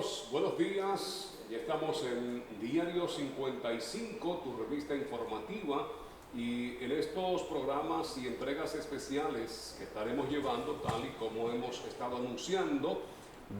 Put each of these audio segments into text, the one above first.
amigos, buenos días. Ya estamos en Diario 55, tu revista informativa, y en estos programas y entregas especiales que estaremos llevando, tal y como hemos estado anunciando,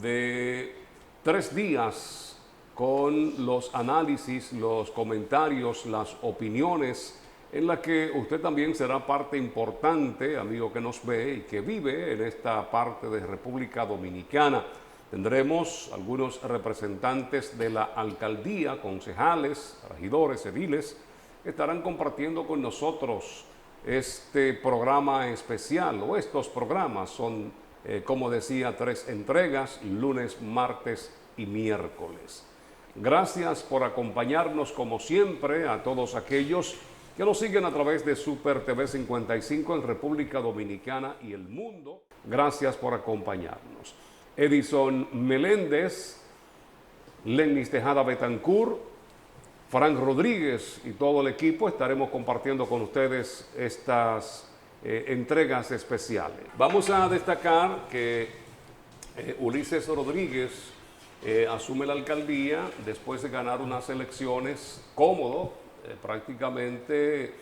de 3 días con los análisis, los comentarios, las opiniones, en la que usted también será parte importante, amigo que nos ve y que vive en esta parte de República Dominicana. Tendremos algunos representantes de la alcaldía, concejales, regidores, ediles, que estarán compartiendo con nosotros este programa especial, o estos programas son, como decía, 3 entregas, lunes, martes y miércoles. Gracias por acompañarnos como siempre a todos aquellos que nos siguen a través de Super TV 55 en República Dominicana y el mundo. Gracias por acompañarnos. Edison Meléndez, Lenis Tejada Betancourt, Frank Rodríguez y todo el equipo estaremos compartiendo con ustedes estas entregas especiales. Vamos a destacar que Ulises Rodríguez asume la alcaldía después de ganar unas elecciones cómodo. Prácticamente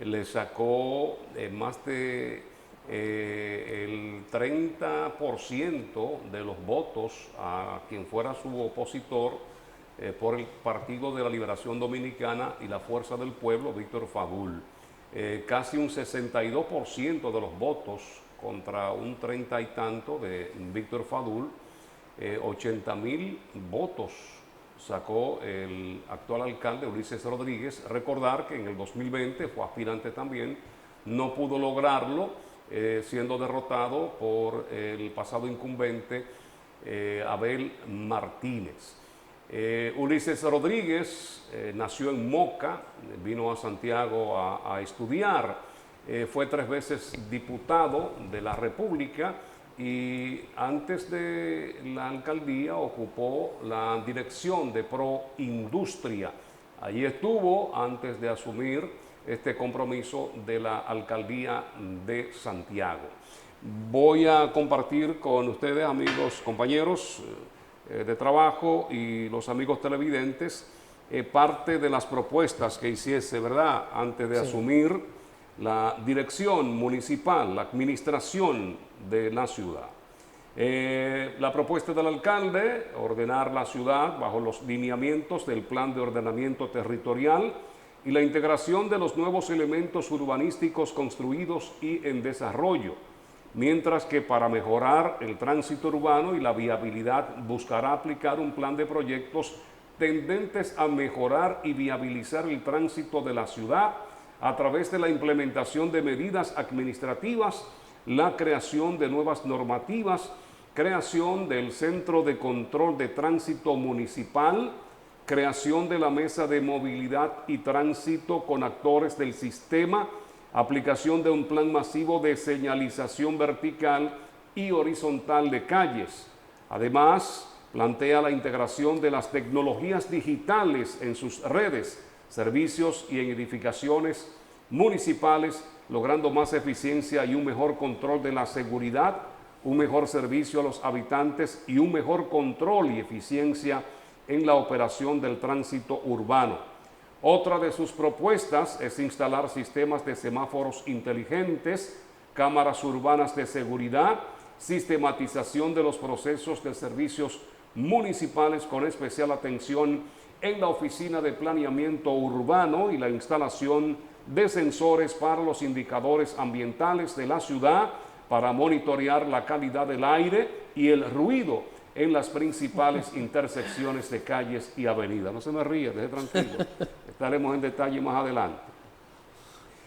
le sacó más de el 30% de los votos a quien fuera su opositor por el Partido de la Liberación Dominicana y la Fuerza del Pueblo, Víctor Fadul. Casi un 62% de los votos contra un 30 y tanto de Víctor Fadul. 80,000 votos sacó el actual alcalde Ulises Rodríguez. Recordar que en el 2020 fue aspirante también, no pudo lograrlo, siendo derrotado por el pasado incumbente Abel Martínez. Ulises Rodríguez nació en Moca, vino a Santiago a estudiar, fue 3 veces diputado de la República y antes de la alcaldía ocupó la dirección de Proindustria. Allí estuvo antes de asumir este compromiso de la alcaldía de Santiago. Voy a compartir con ustedes, amigos, compañeros de trabajo y los amigos televidentes, parte de las propuestas que hiciese, ¿verdad?, antes de asumir la dirección municipal, la administración de la ciudad. La propuesta del alcalde: ordenar la ciudad bajo los lineamientos del Plan de Ordenamiento Territorial y la integración de los nuevos elementos urbanísticos construidos y en desarrollo, mientras que para mejorar el tránsito urbano y la viabilidad buscará aplicar un plan de proyectos tendentes a mejorar y viabilizar el tránsito de la ciudad a través de la implementación de medidas administrativas, la creación de nuevas normativas, creación del Centro de Control de Tránsito Municipal, creación de la Mesa de Movilidad y Tránsito con actores del sistema, aplicación de un plan masivo de señalización vertical y horizontal de calles. Además, plantea la integración de las tecnologías digitales en sus redes, servicios y en edificaciones municipales, logrando más eficiencia y un mejor control de la seguridad, un mejor servicio a los habitantes y un mejor control y eficiencia en la operación del tránsito urbano. Otra de sus propuestas es instalar sistemas de semáforos inteligentes, cámaras urbanas de seguridad, sistematización de los procesos de servicios municipales con especial atención en la Oficina de Planeamiento Urbano y la instalación de sensores para los indicadores ambientales de la ciudad para monitorear la calidad del aire y el ruido en las principales intersecciones de calles y avenidas. No se me ríe, deje tranquilo, estaremos en detalle más adelante.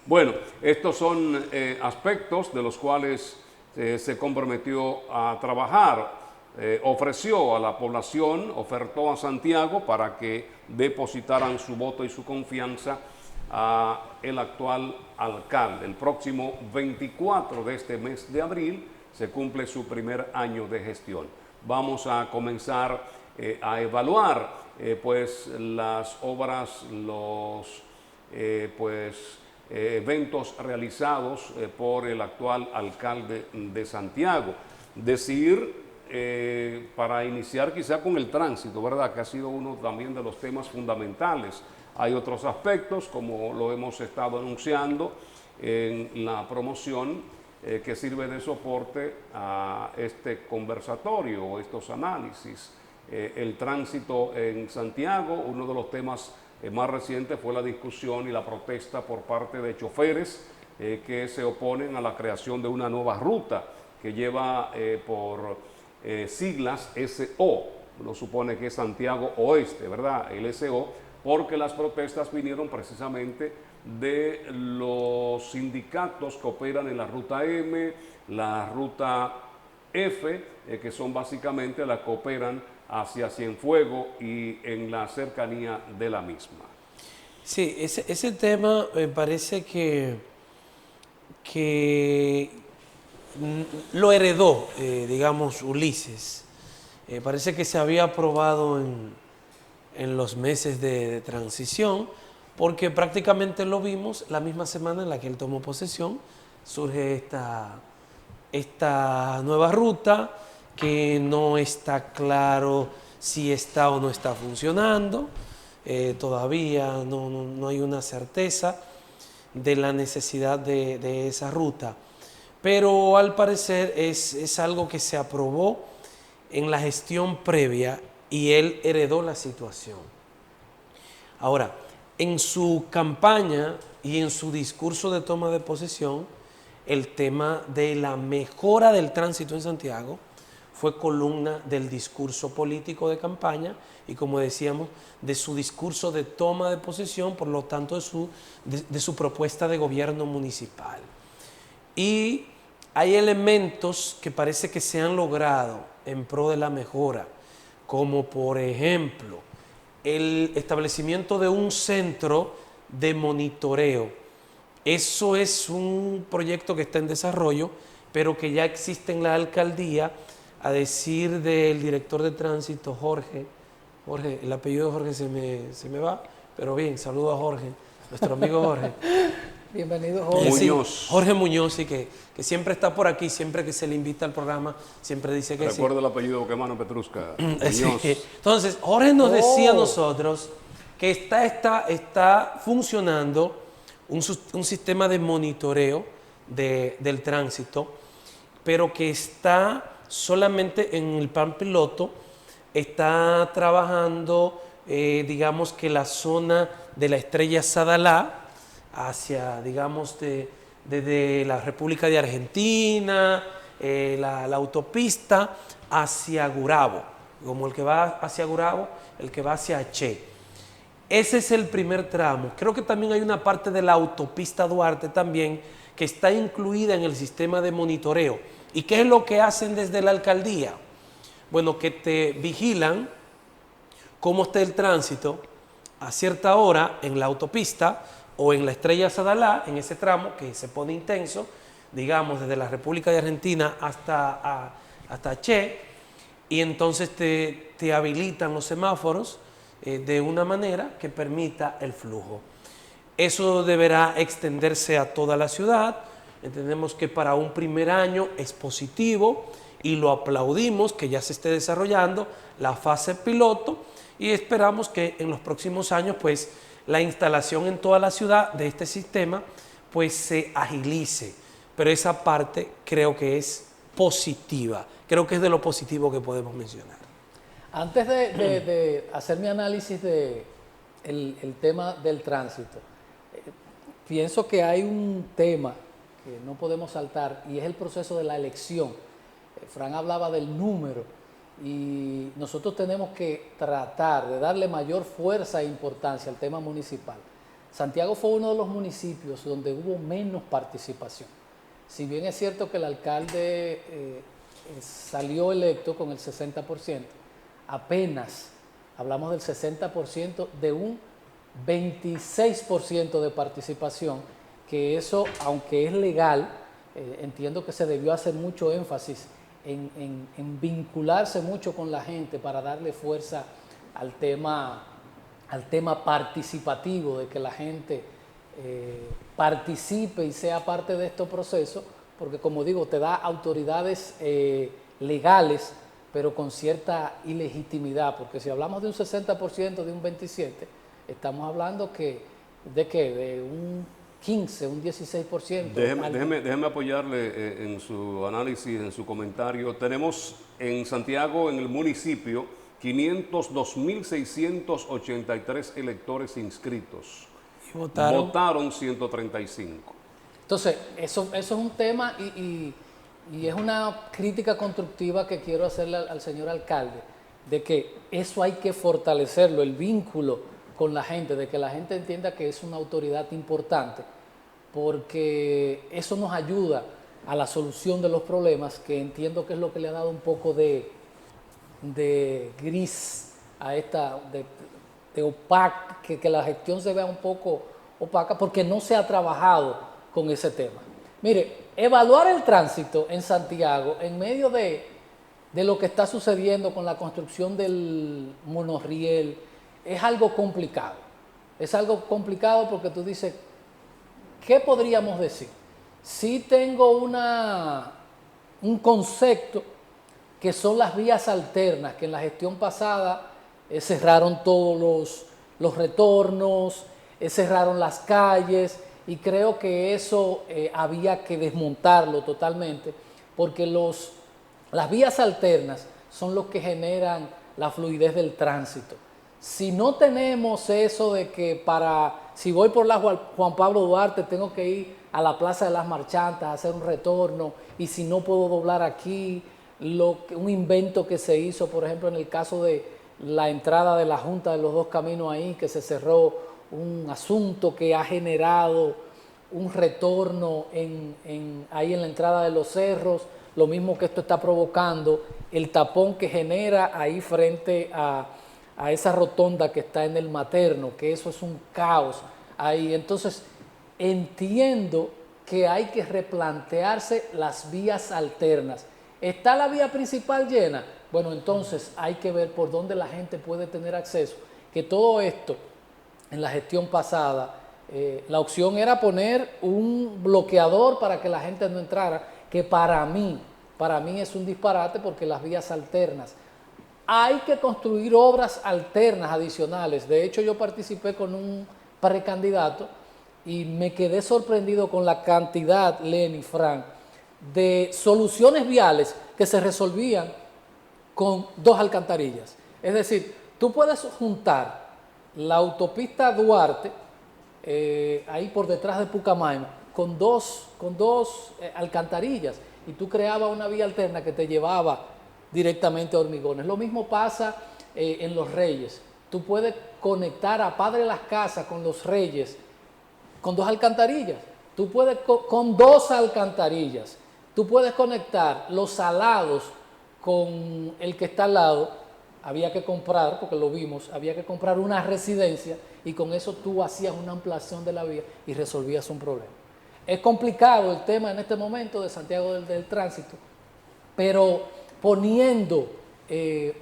Bueno, estos son aspectos de los cuales se comprometió a trabajar. Ofreció a la población, ofertó a Santiago para que depositaran su voto y su confianza a el actual alcalde. El próximo 24 de este mes de abril se cumple su primer año de gestión. Vamos a comenzar a evaluar pues las obras, los eventos realizados por el actual alcalde de Santiago. Decir para iniciar quizá con el tránsito, ¿verdad? Que ha sido uno también de los temas fundamentales. Hay otros aspectos, como lo hemos estado anunciando en la promoción, que sirve de soporte a este conversatorio o estos análisis. El tránsito en Santiago, uno de los temas más recientes fue la discusión y la protesta por parte de choferes que se oponen a la creación de una nueva ruta que lleva por siglas SO. Uno supone que es Santiago Oeste, ¿verdad? El SO, porque las protestas vinieron precisamente de los sindicatos que operan en la ruta M, la ruta F, que son básicamente las que operan hacia Cienfuegos y en la cercanía de la misma. Sí, ese tema me parece que lo heredó, digamos, Ulises. Parece que se había aprobado en los meses de transición, porque prácticamente lo vimos la misma semana en la que él tomó posesión. Surge esta nueva ruta que no está claro si está o no está funcionando. Todavía no hay una certeza de la necesidad de esa ruta. Pero al parecer es algo que se aprobó en la gestión previa y él heredó la situación. Ahora, en su campaña y en su discurso de toma de posesión, el tema de la mejora del tránsito en Santiago fue columna del discurso político de campaña y, como decíamos, de su discurso de toma de posesión, por lo tanto de su propuesta de gobierno municipal. Y hay elementos que parece que se han logrado en pro de la mejora, como por ejemplo el establecimiento de un centro de monitoreo. Eso es un proyecto que está en desarrollo, pero que ya existe en la alcaldía, a decir del director de tránsito, Jorge, el apellido de Jorge se me va, pero bien, saludo a Jorge, nuestro amigo Jorge. Bienvenido, Jorge. Muñoz. Sí, Jorge Muñoz, sí, que siempre está por aquí, siempre que se le invita al programa, siempre dice que Recuerdo sí. el apellido Boquemano Petrusca. Sí. Muñoz. Entonces, Jorge nos decía a nosotros que está funcionando un sistema de monitoreo del tránsito, pero que está solamente en el plan piloto, está trabajando, digamos que la zona de la Estrella Sadalá, hacia, digamos, desde la República de Argentina, la autopista hacia Gurabo, como el que va hacia Gurabo, el que va hacia Che. Ese es el primer tramo. Creo que también hay una parte de la autopista Duarte también que está incluida en el sistema de monitoreo. ¿Y qué es lo que hacen desde la alcaldía? Bueno, que te vigilan cómo está el tránsito a cierta hora en la autopista o en la Estrella Sadalá, en ese tramo que se pone intenso, digamos, desde la República de Argentina hasta Che, y entonces te habilitan los semáforos de una manera que permita el flujo. Eso deberá extenderse a toda la ciudad. Entendemos que para un primer año es positivo y lo aplaudimos, que ya se esté desarrollando la fase piloto, y esperamos que en los próximos años pues la instalación en toda la ciudad de este sistema pues se agilice. Pero esa parte creo que es positiva, creo que es de lo positivo que podemos mencionar. Antes de hacer mi análisis del tema del tránsito, pienso que hay un tema que no podemos saltar y es el proceso de la elección. Fran hablaba del número y nosotros tenemos que tratar de darle mayor fuerza e importancia al tema municipal. Santiago fue uno de los municipios donde hubo menos participación. Si bien es cierto que el alcalde salió electo con el 60%, apenas hablamos del 60% de un 26% de participación, que eso, aunque es legal, entiendo que se debió hacer mucho énfasis en vincularse mucho con la gente para darle fuerza al tema participativo, de que la gente participe y sea parte de estos procesos, porque como digo, te da autoridades legales pero con cierta ilegitimidad, porque si hablamos de un 60%, de un 27%, estamos hablando de un 15, un 16%. Déjeme apoyarle en su análisis, en su comentario. Tenemos en Santiago, en el municipio, 502.683 electores inscritos. Y votaron 135. Entonces, eso es un tema y es una crítica constructiva que quiero hacerle al señor alcalde, de que eso hay que fortalecerlo, el vínculo con la gente, de que la gente entienda que es una autoridad importante, porque eso nos ayuda a la solución de los problemas, que entiendo que es lo que le ha dado un poco de gris a esta, de opaca, que la gestión se vea un poco opaca, porque no se ha trabajado con ese tema. Mire, evaluar el tránsito en Santiago en medio de lo que está sucediendo con la construcción del monorriel es algo complicado. Es algo complicado porque tú dices, ¿qué podríamos decir? Sí tengo un concepto que son las vías alternas, que en la gestión pasada cerraron todos los retornos, cerraron las calles, y creo que eso había que desmontarlo totalmente, porque las vías alternas son los que generan la fluidez del tránsito. Si no tenemos eso de que si voy por la Juan Pablo Duarte tengo que ir a la Plaza de las Marchantas a hacer un retorno, y si no puedo doblar aquí, un invento que se hizo, por ejemplo, en el caso de la entrada de la Junta de los Dos Caminos ahí, que se cerró, un asunto que ha generado un retorno ahí en la entrada de los cerros, lo mismo que esto está provocando, el tapón que genera ahí frente a esa rotonda que está en el Materno, que eso es un caos ahí. Entonces, entiendo que hay que replantearse las vías alternas. ¿Está la vía principal llena? Bueno, entonces hay que ver por dónde la gente puede tener acceso, que todo esto en la gestión pasada, la opción era poner un bloqueador para que la gente no entrara, que para mí es un disparate, porque las vías alternas, hay que construir obras alternas adicionales. De hecho, yo participé con un precandidato y me quedé sorprendido con la cantidad, Lenny, Frank, de soluciones viales que se resolvían con 2 alcantarillas. Es decir, tú puedes juntar la autopista Duarte, ahí por detrás de Pucamaima, con dos alcantarillas, y tú creabas una vía alterna que te llevaba directamente a Hormigones. Lo mismo pasa en Los Reyes. Tú puedes conectar a Padre Las Casas con Los Reyes con 2 alcantarillas. Tú puedes con 2 alcantarillas. Tú puedes conectar Los Salados con el que está al lado. Había que comprar, porque lo vimos, había que comprar una residencia, y con eso tú hacías una ampliación de la vía y resolvías un problema. Es complicado el tema en este momento de Santiago del tránsito, pero poniendo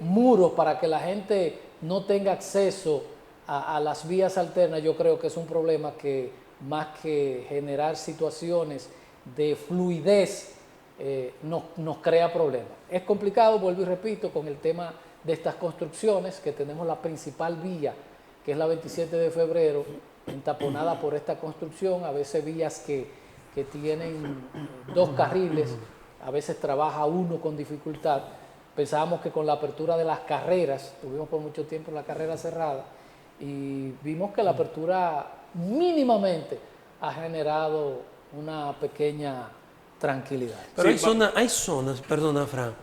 muros para que la gente no tenga acceso a las vías alternas, yo creo que es un problema que, más que generar situaciones de fluidez, nos crea problemas. Es complicado, vuelvo y repito, con el tema de estas construcciones, que tenemos la principal vía, que es la 27 de febrero, entaponada por esta construcción, a veces vías que tienen 2 carriles, a veces trabaja uno con dificultad. Pensábamos que con la apertura de las carreras, tuvimos por mucho tiempo la carrera cerrada, y vimos que la apertura mínimamente ha generado una pequeña tranquilidad. Pero hay zonas, perdona, Fran,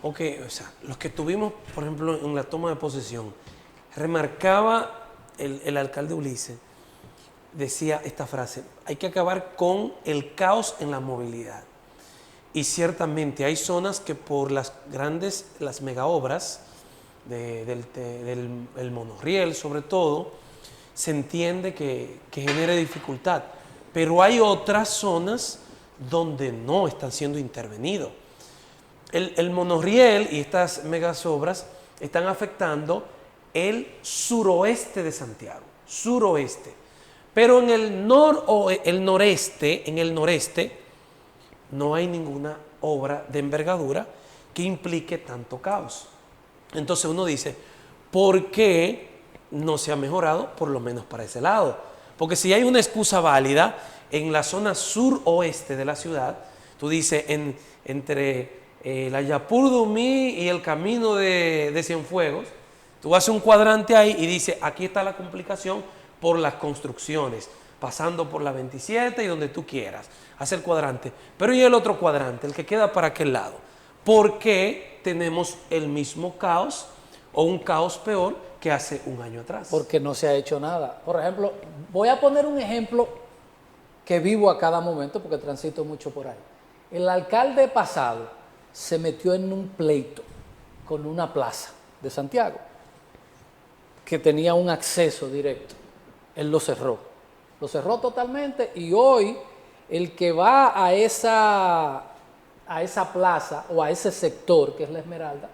o sea, los que tuvimos, por ejemplo, en la toma de posesión, remarcaba el alcalde Ulises, decía esta frase: hay que acabar con el caos en la movilidad. Y ciertamente hay zonas que por las megaobras del monorriel, sobre todo, se entiende que genere dificultad. Pero hay otras zonas donde no están siendo intervenidos. El monorriel y estas megaobras están afectando el suroeste de Santiago, suroeste. Pero en el noreste no hay ninguna obra de envergadura que implique tanto caos. Entonces uno dice, ¿por qué no se ha mejorado por lo menos para ese lado? Porque si hay una excusa válida en la zona suroeste de la ciudad, tú dices entre la Yapur Dumí y el camino de Cienfuegos, tú haces un cuadrante ahí y dices, aquí está la complicación por las construcciones, pasando por la 27 y donde tú quieras, hace el cuadrante. Pero ¿y el otro cuadrante, el que queda para aquel lado? ¿Por qué tenemos el mismo caos o un caos peor que hace un año atrás? Porque no se ha hecho nada. Por ejemplo, voy a poner un ejemplo que vivo a cada momento porque transito mucho por ahí. El alcalde pasado se metió en un pleito con una plaza de Santiago que tenía un acceso directo. Él lo cerró totalmente, y hoy el que va a esa plaza o a ese sector que es la Esmeralda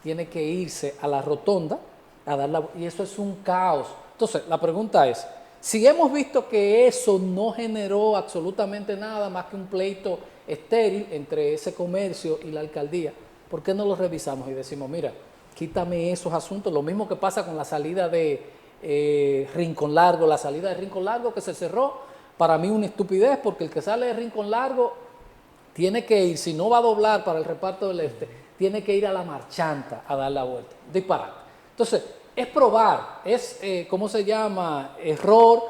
tiene que irse a la rotonda a dar y eso es un caos. Entonces la pregunta es, si hemos visto que eso no generó absolutamente nada más que un pleito estéril entre ese comercio y la alcaldía, ¿por qué no lo revisamos y decimos, mira, quítame esos asuntos? Lo mismo que pasa con la salida de Rincón Largo, la salida de Rincón Largo que se cerró, para mí una estupidez, porque el que sale de Rincón Largo tiene que ir, si no va a doblar para el reparto del este, tiene que ir a la Marchanta a dar la vuelta, disparate. Entonces, es probar, es, ¿cómo se llama? Error,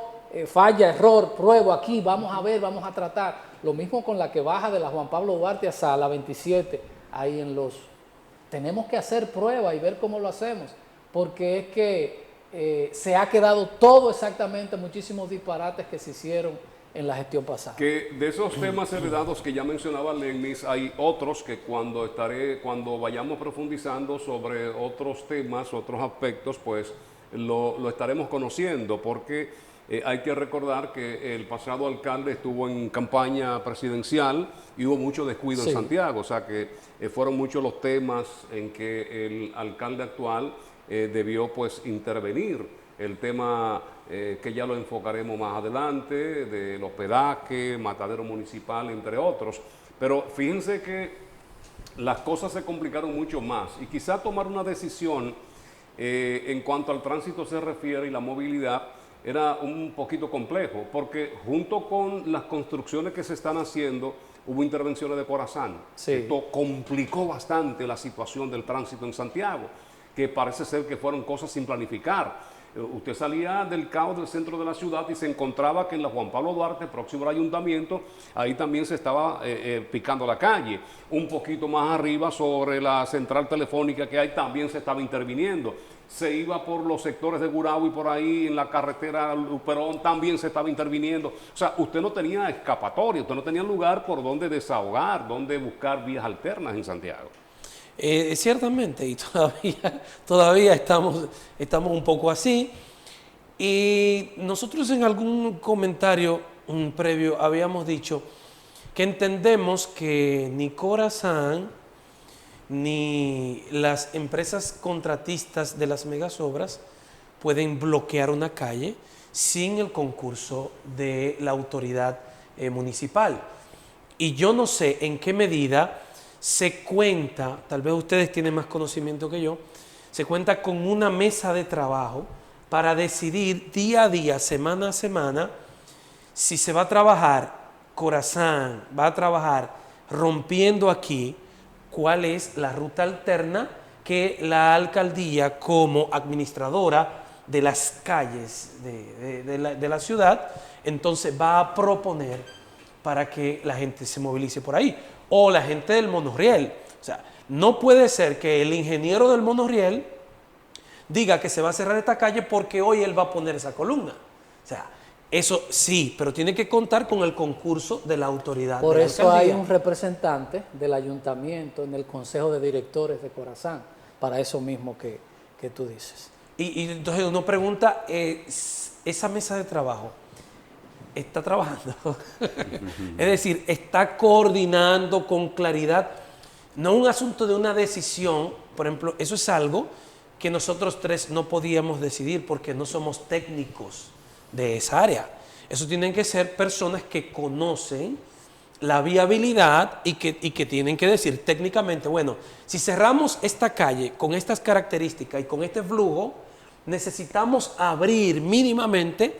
falla, error, pruebo aquí, vamos a ver, vamos a tratar. Lo mismo con la que baja de la Juan Pablo Duarte hasta la 27, ahí en los... Tenemos que hacer pruebas y ver cómo lo hacemos, porque es que se ha quedado todo exactamente, muchísimos disparates que se hicieron en la gestión pasada. Que de esos temas heredados que ya mencionaba Lenis, hay otros que cuando vayamos profundizando sobre otros temas, otros aspectos, pues lo estaremos conociendo, porque hay que recordar que el pasado alcalde estuvo en campaña presidencial y hubo mucho descuido en Santiago, o sea que fueron muchos los temas en que el alcalde actual debió pues intervenir. El tema que ya lo enfocaremos más adelante, del hospedaje, matadero municipal, entre otros. Pero fíjense que las cosas se complicaron mucho más y quizá tomar una decisión en cuanto al tránsito se refiere y la movilidad era un poquito complejo, porque junto con las construcciones que se están haciendo, hubo intervenciones de Corazán. Sí. Esto complicó bastante la situación del tránsito en Santiago, que parece ser que fueron cosas sin planificar. Usted salía del caos del centro de la ciudad y se encontraba que en la Juan Pablo Duarte, próximo al ayuntamiento, ahí también se estaba picando la calle. Un poquito más arriba, sobre la central telefónica que hay, también se estaba interviniendo. Se iba por los sectores de Gurabo y por ahí en la carretera Luperón también se estaba interviniendo. O sea, usted no tenía escapatoria, usted no tenía lugar por donde desahogar, donde buscar vías alternas en Santiago. Ciertamente, y todavía estamos un poco así. Y nosotros en algún comentario previo habíamos dicho que entendemos que ni Corazán ni las empresas contratistas de las megasobras pueden bloquear una calle sin el concurso de la autoridad municipal. Y yo no sé en qué medida se cuenta, tal vez ustedes tienen más conocimiento que yo, se cuenta con una mesa de trabajo para decidir día a día, semana a semana, si se va a trabajar Corazán, va a trabajar rompiendo aquí, cuál es la ruta alterna que la alcaldía como administradora de las calles de la ciudad, entonces va a proponer para que la gente se movilice por ahí. O la gente del monorriel. O sea, no puede ser que el ingeniero del monorriel diga que se va a cerrar esta calle porque hoy él va a poner esa columna. O sea, eso sí, pero tiene que contar con el concurso de la autoridad. Por de la eso hay alcaldía. un representante del ayuntamiento en el Consejo de Directores de Corazán, para eso mismo que tú dices. Y entonces uno pregunta, esa mesa de trabajo está trabajando. Es decir, está coordinando con claridad. No un asunto de una decisión, por ejemplo, eso es algo que nosotros tres no podíamos decidir porque no somos técnicos de esa área. Eso tienen que ser personas que conocen la viabilidad y que tienen que decir técnicamente, bueno, si cerramos esta calle con estas características y con este flujo, necesitamos abrir mínimamente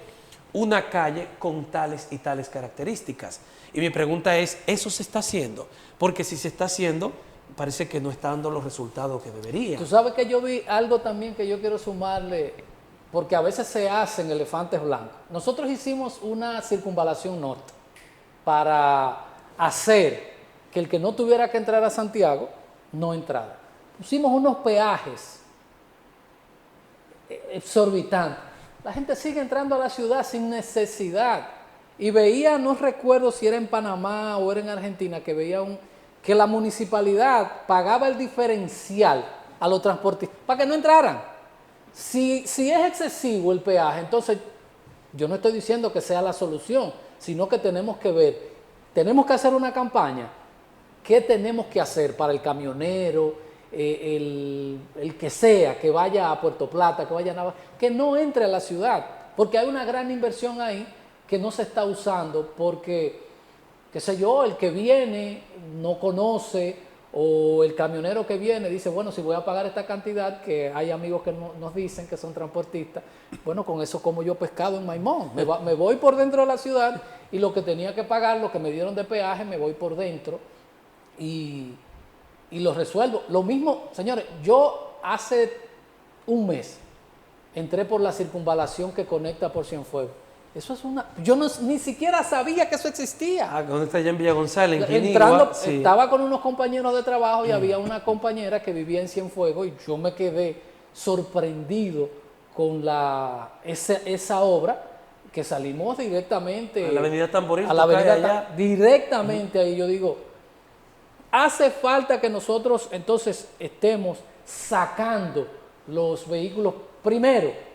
una calle con tales y tales características. Y mi pregunta es, ¿eso se está haciendo? Porque si se está haciendo, parece que no está dando los resultados que debería. Tú sabes que yo vi algo también que yo quiero sumarle, porque a veces se hacen elefantes blancos. Nosotros hicimos una circunvalación norte para hacer que el que no tuviera que entrar a Santiago no entrara. Pusimos unos peajes exorbitantes. La gente sigue entrando a la ciudad sin necesidad. Y veía, no recuerdo si era en Panamá o era en Argentina, que veía que la municipalidad pagaba el diferencial a los transportistas para que no entraran. Si es excesivo el peaje, entonces yo no estoy diciendo que sea la solución, sino que tenemos que ver, tenemos que hacer una campaña. ¿Qué tenemos que hacer para el camionero, el que sea, que vaya a Puerto Plata, que vaya a Nava, que no entre a la ciudad? Porque hay una gran inversión ahí que no se está usando porque, qué sé yo, el que viene no conoce, o el camionero que viene dice, bueno, si voy a pagar esta cantidad, que hay amigos que nos dicen que son transportistas, bueno, con eso como yo pescado en Maimón, me voy por dentro de la ciudad y lo que tenía que pagar, lo que me dieron de peaje, me voy por dentro y lo resuelvo. Lo mismo, señores, yo hace un mes entré por la circunvalación que conecta por Cienfuegos. Eso es yo ni siquiera sabía que eso existía. Ah, ¿dónde está allá en Villa González? En Quinigua, entrando, sí. Estaba con unos compañeros de trabajo y había una compañera que vivía en Cienfuegos y yo me quedé sorprendido con esa obra, que salimos directamente a la avenida Tamboril, a la avenida directamente ahí. Yo digo, hace falta que nosotros entonces estemos sacando los vehículos primero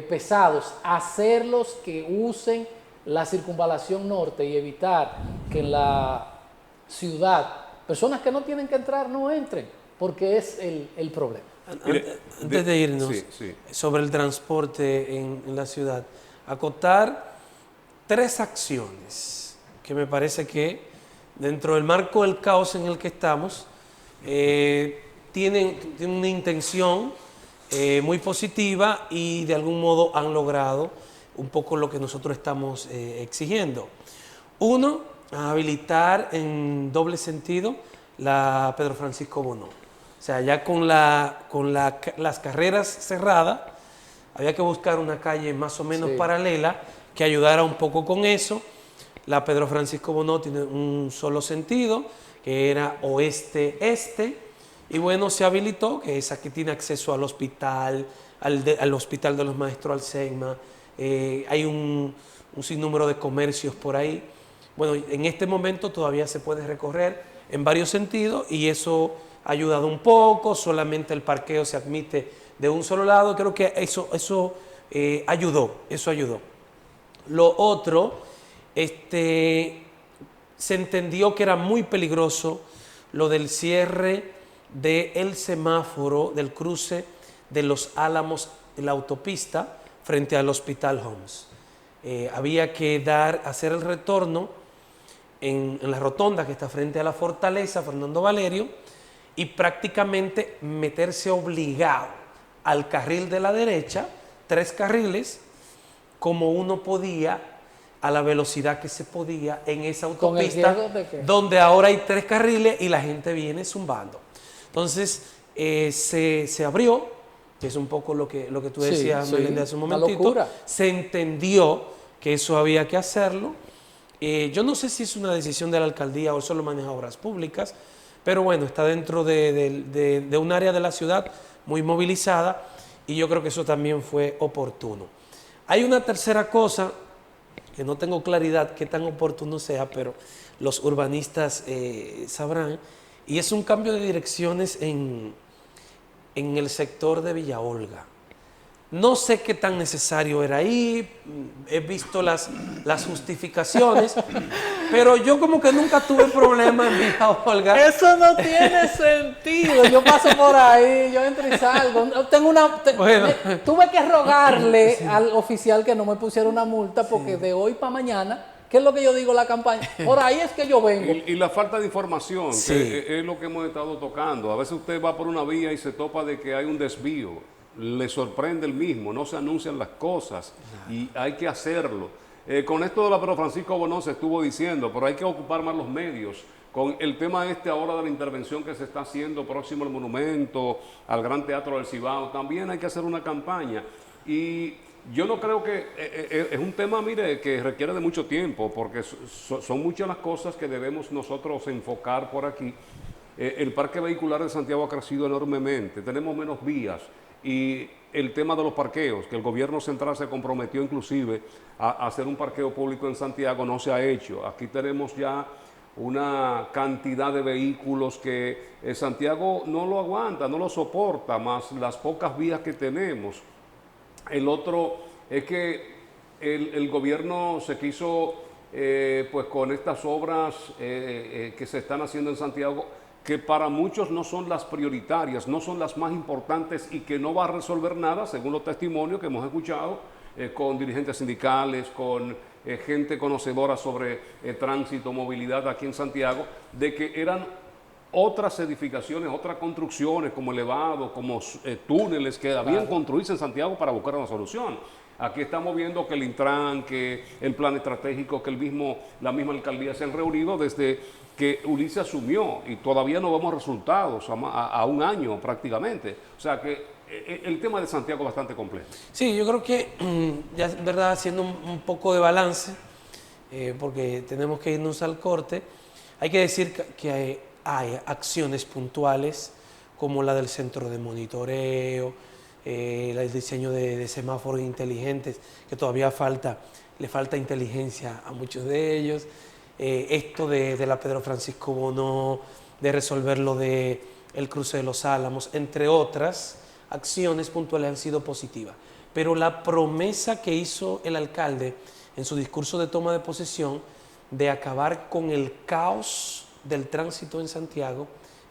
pesados, hacerlos que usen la circunvalación norte y evitar que en la ciudad personas que no tienen que entrar no entren, porque es el problema. Antes de irnos, sobre el transporte en la ciudad, acotar 3 acciones que me parece que dentro del marco del caos en el que estamos tienen una intención muy positiva y de algún modo han logrado un poco lo que nosotros estamos exigiendo. Uno, habilitar en doble sentido la Pedro Francisco Bonó. O sea, ya con las carreras cerradas, había que buscar una calle más o menos paralela que ayudara un poco con eso. La Pedro Francisco Bonó tiene un solo sentido, que era oeste-este. Y bueno, se habilitó, que esa que tiene acceso al hospital, al Hospital de los Maestros Alcegma. Hay un sinnúmero de comercios por ahí. Bueno, en este momento todavía se puede recorrer en varios sentidos y eso ha ayudado un poco. Solamente el parqueo se admite de un solo lado. Creo que eso ayudó. Lo otro, se entendió que era muy peligroso lo del cierre del semáforo del cruce de Los Álamos, la autopista, frente al Hospital Homs. Había que hacer el retorno en la rotonda que está frente a la Fortaleza, Fernando Valerio, y prácticamente meterse obligado al carril de la derecha, 3 carriles, como uno podía, a la velocidad que se podía en esa autopista, donde ahora hay 3 carriles y la gente viene zumbando. Entonces, se abrió, que es un poco lo que tú decías, Meléndez, hace un momentito. Se entendió que eso había que hacerlo. Yo no sé si es una decisión de la alcaldía o solo maneja obras públicas, pero bueno, está dentro de un área de la ciudad muy movilizada y yo creo que eso también fue oportuno. Hay una tercera cosa que no tengo claridad qué tan oportuno sea, pero los urbanistas sabrán. Y es un cambio de direcciones en el sector de Villa Olga. No sé qué tan necesario era ahí, he visto las justificaciones, pero yo como que nunca tuve problema en Villa Olga. Eso no tiene sentido. Yo paso por ahí, yo entro y salgo. Tuve que rogarle al oficial que no me pusiera una multa porque de hoy para mañana ¿Qué es lo que yo digo en la campaña? Por ahí es que yo vengo. Y la falta de información, Sí. que es lo que hemos estado tocando. A veces usted va por una vía y se topa de que hay un desvío, le sorprende el mismo, no se anuncian las cosas y hay que hacerlo. Con esto de la Pedro Francisco Bonón se estuvo diciendo, pero hay que ocupar más los medios. Con el tema ahora de la intervención que se está haciendo próximo al monumento, al Gran Teatro del Cibao, también hay que hacer una campaña. Y yo no creo que es un tema, mire, que requiere de mucho tiempo, porque son muchas las cosas que debemos nosotros enfocar por aquí. El parque vehicular de Santiago ha crecido enormemente, tenemos menos vías y el tema de los parqueos, que el gobierno central se comprometió inclusive a hacer un parqueo público en Santiago, no se ha hecho. Aquí tenemos ya una cantidad de vehículos que Santiago no lo aguanta, no lo soporta, más las pocas vías que tenemos. El otro es que el gobierno se quiso, pues con estas obras que se están haciendo en Santiago, que para muchos no son las prioritarias, no son las más importantes y que no va a resolver nada, según los testimonios que hemos escuchado con dirigentes sindicales, con gente conocedora sobre tránsito, movilidad aquí en Santiago, de que eran otras edificaciones, otras construcciones como elevados, como túneles que habían construirse en Santiago para buscar una solución. Aquí estamos viendo que el Intran, que el plan estratégico, que la misma alcaldía se han reunido desde que Ulises asumió y todavía no vemos resultados a un año prácticamente. O sea que el tema de Santiago es bastante complejo. Sí, yo creo que ya es verdad, haciendo un poco de balance, porque tenemos que irnos al corte, hay que decir que hay acciones puntuales como la del centro de monitoreo, el diseño de semáforos inteligentes, que todavía le falta inteligencia a muchos de ellos, esto de la Pedro Francisco Bonó, de resolver lo de el cruce de los Álamos, entre otras acciones puntuales han sido positivas. Pero la promesa que hizo el alcalde en su discurso de toma de posesión de acabar con el caos del tránsito en Santiago,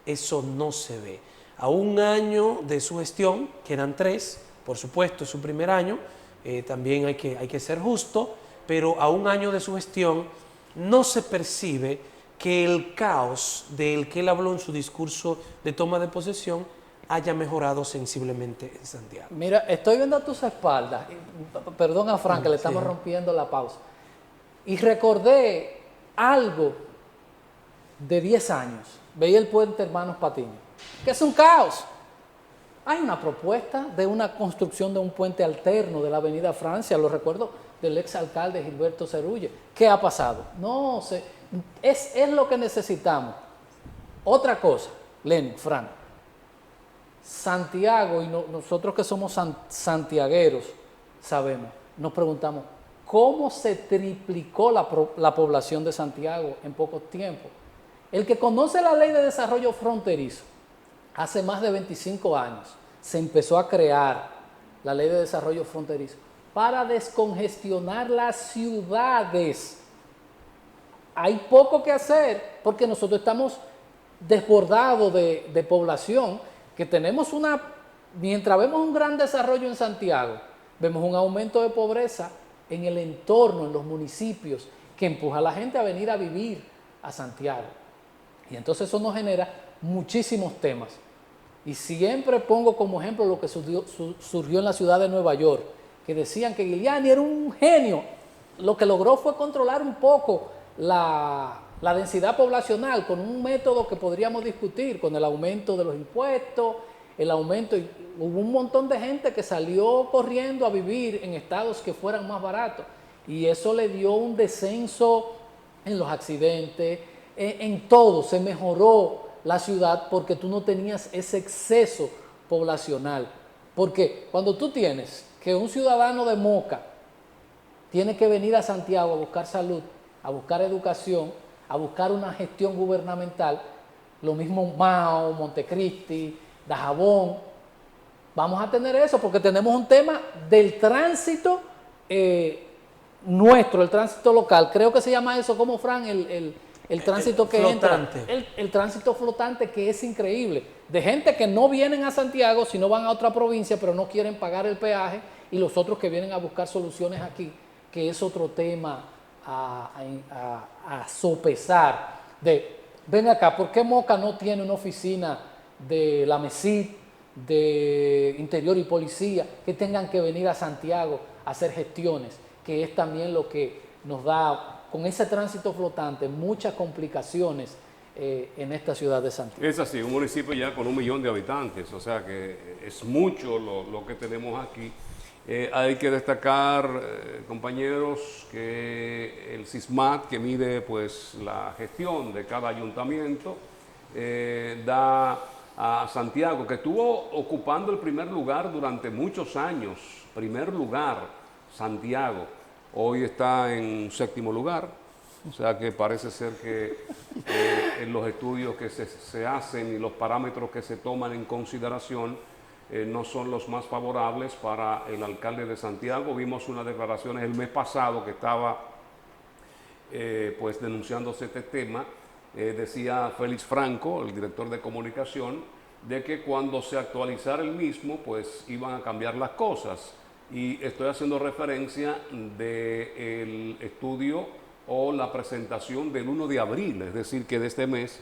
eso no se ve. A un año de su gestión, que eran 3, por supuesto, es su primer año, también hay que ser justo, pero a un año de su gestión no se percibe que el caos del que él habló en su discurso de toma de posesión haya mejorado sensiblemente en Santiago. Mira, estoy viendo a tus espaldas, perdón a Frank, que le estamos rompiendo la pausa, y recordé algo de 10 años. Veía el puente Hermanos Patiño, que es un caos. Hay una propuesta de una construcción de un puente alterno de la Avenida Francia, lo recuerdo del exalcalde Gilberto Cerulle. ¿Qué ha pasado? No sé, es lo que necesitamos. Otra cosa, Lenny, Frank, Santiago, y nosotros que somos santiagueros, sabemos, nos preguntamos, ¿cómo se triplicó la población de Santiago en poco tiempo? El que conoce la Ley de Desarrollo Fronterizo, hace más de 25 años, se empezó a crear la Ley de Desarrollo Fronterizo para descongestionar las ciudades. Hay poco que hacer porque nosotros estamos desbordados de población, que tenemos mientras vemos un gran desarrollo en Santiago, vemos un aumento de pobreza en el entorno, en los municipios, que empuja a la gente a venir a vivir a Santiago. Y entonces eso nos genera muchísimos temas. Y siempre pongo como ejemplo lo que surgió en la ciudad de Nueva York, que decían que Giuliani era un genio. Lo que logró fue controlar un poco la densidad poblacional con un método que podríamos discutir, con el aumento de los impuestos, hubo un montón de gente que salió corriendo a vivir en estados que fueran más baratos, y eso le dio un descenso en los accidentes, en todo, se mejoró la ciudad porque tú no tenías ese exceso poblacional. Porque cuando tú tienes que un ciudadano de Moca tiene que venir a Santiago a buscar salud, a buscar educación, a buscar una gestión gubernamental, lo mismo Mao, Montecristi, Dajabón, vamos a tener eso porque tenemos un tema del tránsito nuestro, el tránsito local, creo que se llama eso, como Fran, el tránsito que flotante. entra, el tránsito flotante, que es increíble, de gente que no vienen a Santiago, sino van a otra provincia, pero no quieren pagar el peaje, y los otros que vienen a buscar soluciones aquí, que es otro tema a sopesar de, ven acá, ¿por qué Moca no tiene una oficina de la MESID, de Interior y Policía, que tengan que venir a Santiago a hacer gestiones, que es también lo que nos da, con ese tránsito flotante, muchas complicaciones en esta ciudad de Santiago? Es así, un municipio ya con 1 millón de habitantes, o sea que es mucho lo que tenemos aquí. Hay que destacar, compañeros, que el SISMAT, que mide pues la gestión de cada ayuntamiento, da a Santiago, que estuvo ocupando el primer lugar durante muchos años, primer lugar, Santiago, hoy está en 7º lugar, o sea que parece ser que en los estudios que se hacen y los parámetros que se toman en consideración no son los más favorables para el alcalde de Santiago. Vimos unas declaraciones el mes pasado que estaba pues denunciándose este tema. Decía Félix Franco, el director de comunicación, de que cuando se actualizara el mismo, pues iban a cambiar las cosas. Y estoy haciendo referencia del estudio o la presentación del 1 de abril, es decir, que de este mes,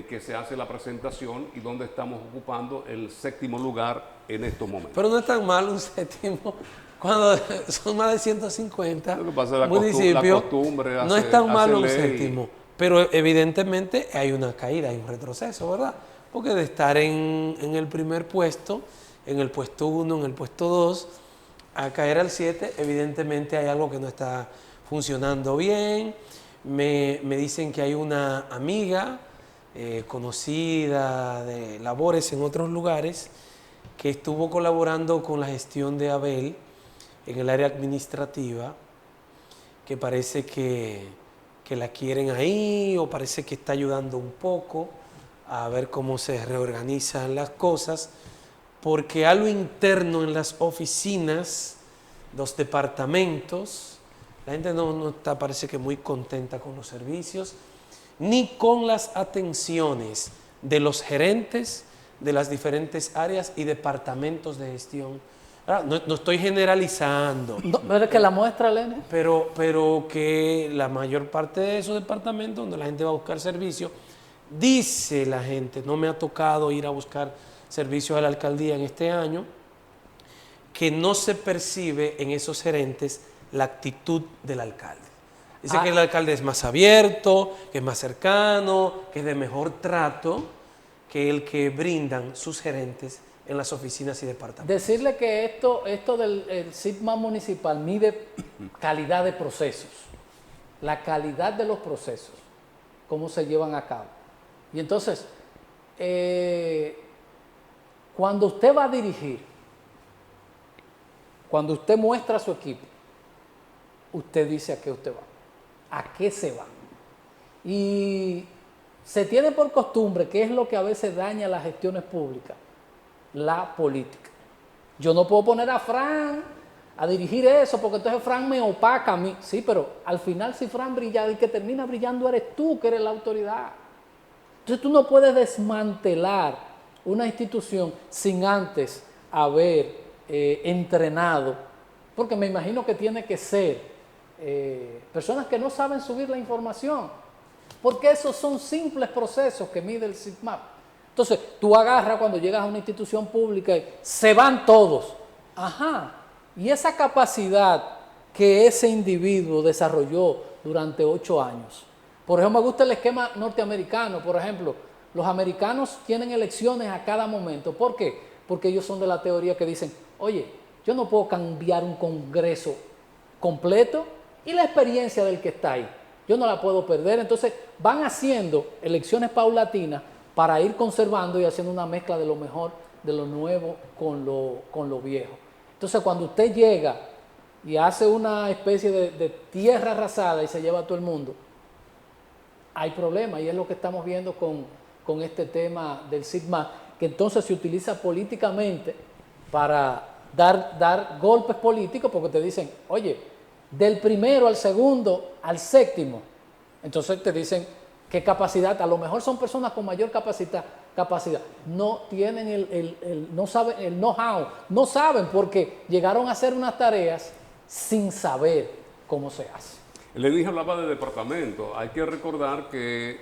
que se hace la presentación y donde estamos ocupando el 7º lugar en estos momentos. Pero no es tan mal un 7º cuando son más de 150 Lo que pasa es la municipios. costumbre No es tan malo un ley. 7º, pero evidentemente hay una caída, hay un retroceso, ¿verdad? Porque de estar en el primer puesto, en el puesto 1, en el puesto 2, a caer al 7, evidentemente hay algo que no está funcionando bien. Me dicen que hay una amiga conocida de labores en otros lugares que estuvo colaborando con la gestión de Abel en el área administrativa, que parece que la quieren ahí, o parece que está ayudando un poco a ver cómo se reorganizan las cosas, porque a lo interno en las oficinas, los departamentos, la gente no está, parece que muy contenta con los servicios, ni con las atenciones de los gerentes de las diferentes áreas y departamentos de gestión. No estoy generalizando. No, pero es que la muestra, Lene. Pero que la mayor parte de esos departamentos donde la gente va a buscar servicios, dice la gente, no me ha tocado ir a buscar servicios a la alcaldía en este año, que no se percibe en esos gerentes la actitud del alcalde. Dice que el alcalde es más abierto, que es más cercano, que es de mejor trato que el que brindan sus gerentes en las oficinas y departamentos. Decirle que esto del SISMAT municipal mide calidad de procesos, la calidad de los procesos, cómo se llevan a cabo. Y entonces, cuando usted va a dirigir, cuando usted muestra a su equipo, usted dice a qué usted va, a qué se va. Y se tiene por costumbre, que es lo que a veces daña las gestiones públicas, la política. Yo no puedo poner a Fran a dirigir eso, porque entonces Fran me opaca a mí. Sí, pero al final si Fran brilla, el que termina brillando eres tú, que eres la autoridad. Entonces tú no puedes desmantelar una institución sin antes haber entrenado, porque me imagino que tiene que ser personas que no saben subir la información, porque esos son simples procesos que mide el SISMAT. Entonces, tú agarras cuando llegas a una institución pública y se van todos. Ajá. Y esa capacidad que ese individuo desarrolló durante 8 años. Por ejemplo, me gusta el esquema norteamericano. Por ejemplo, los americanos tienen elecciones a cada momento. ¿Por qué? Porque ellos son de la teoría que dicen, oye, yo no puedo cambiar un congreso completo y la experiencia del que está ahí. Yo no la puedo perder. Entonces, van haciendo elecciones paulatinas para ir conservando y haciendo una mezcla de lo mejor, de lo nuevo con lo viejo. Entonces, cuando usted llega y hace una especie de tierra arrasada y se lleva a todo el mundo, hay problemas, y es lo que estamos viendo con este tema del SISMAT, que entonces se utiliza políticamente para dar golpes políticos, porque te dicen, oye, del primero al segundo al 7º, entonces te dicen qué capacidad, a lo mejor son personas con mayor capacidad, no tienen no saben el know-how, no saben porque llegaron a hacer unas tareas sin saber cómo se hace. Lenis hablaba de departamento. Hay que recordar que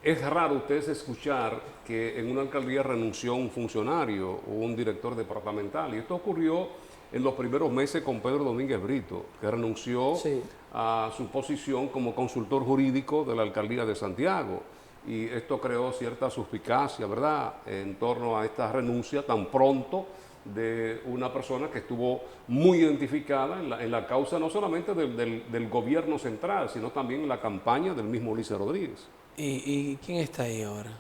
es raro ustedes escuchar que en una alcaldía renunció un funcionario o un director departamental. Y esto ocurrió en los primeros meses con Pedro Domínguez Brito, que renunció Sí. a su posición como consultor jurídico de la alcaldía de Santiago. Y esto creó cierta suspicacia, ¿verdad?, en torno a esta renuncia tan pronto de una persona que estuvo muy identificada en la causa no solamente del gobierno central, sino también en la campaña del mismo Ulises Rodríguez. ¿Y quién está ahí ahora?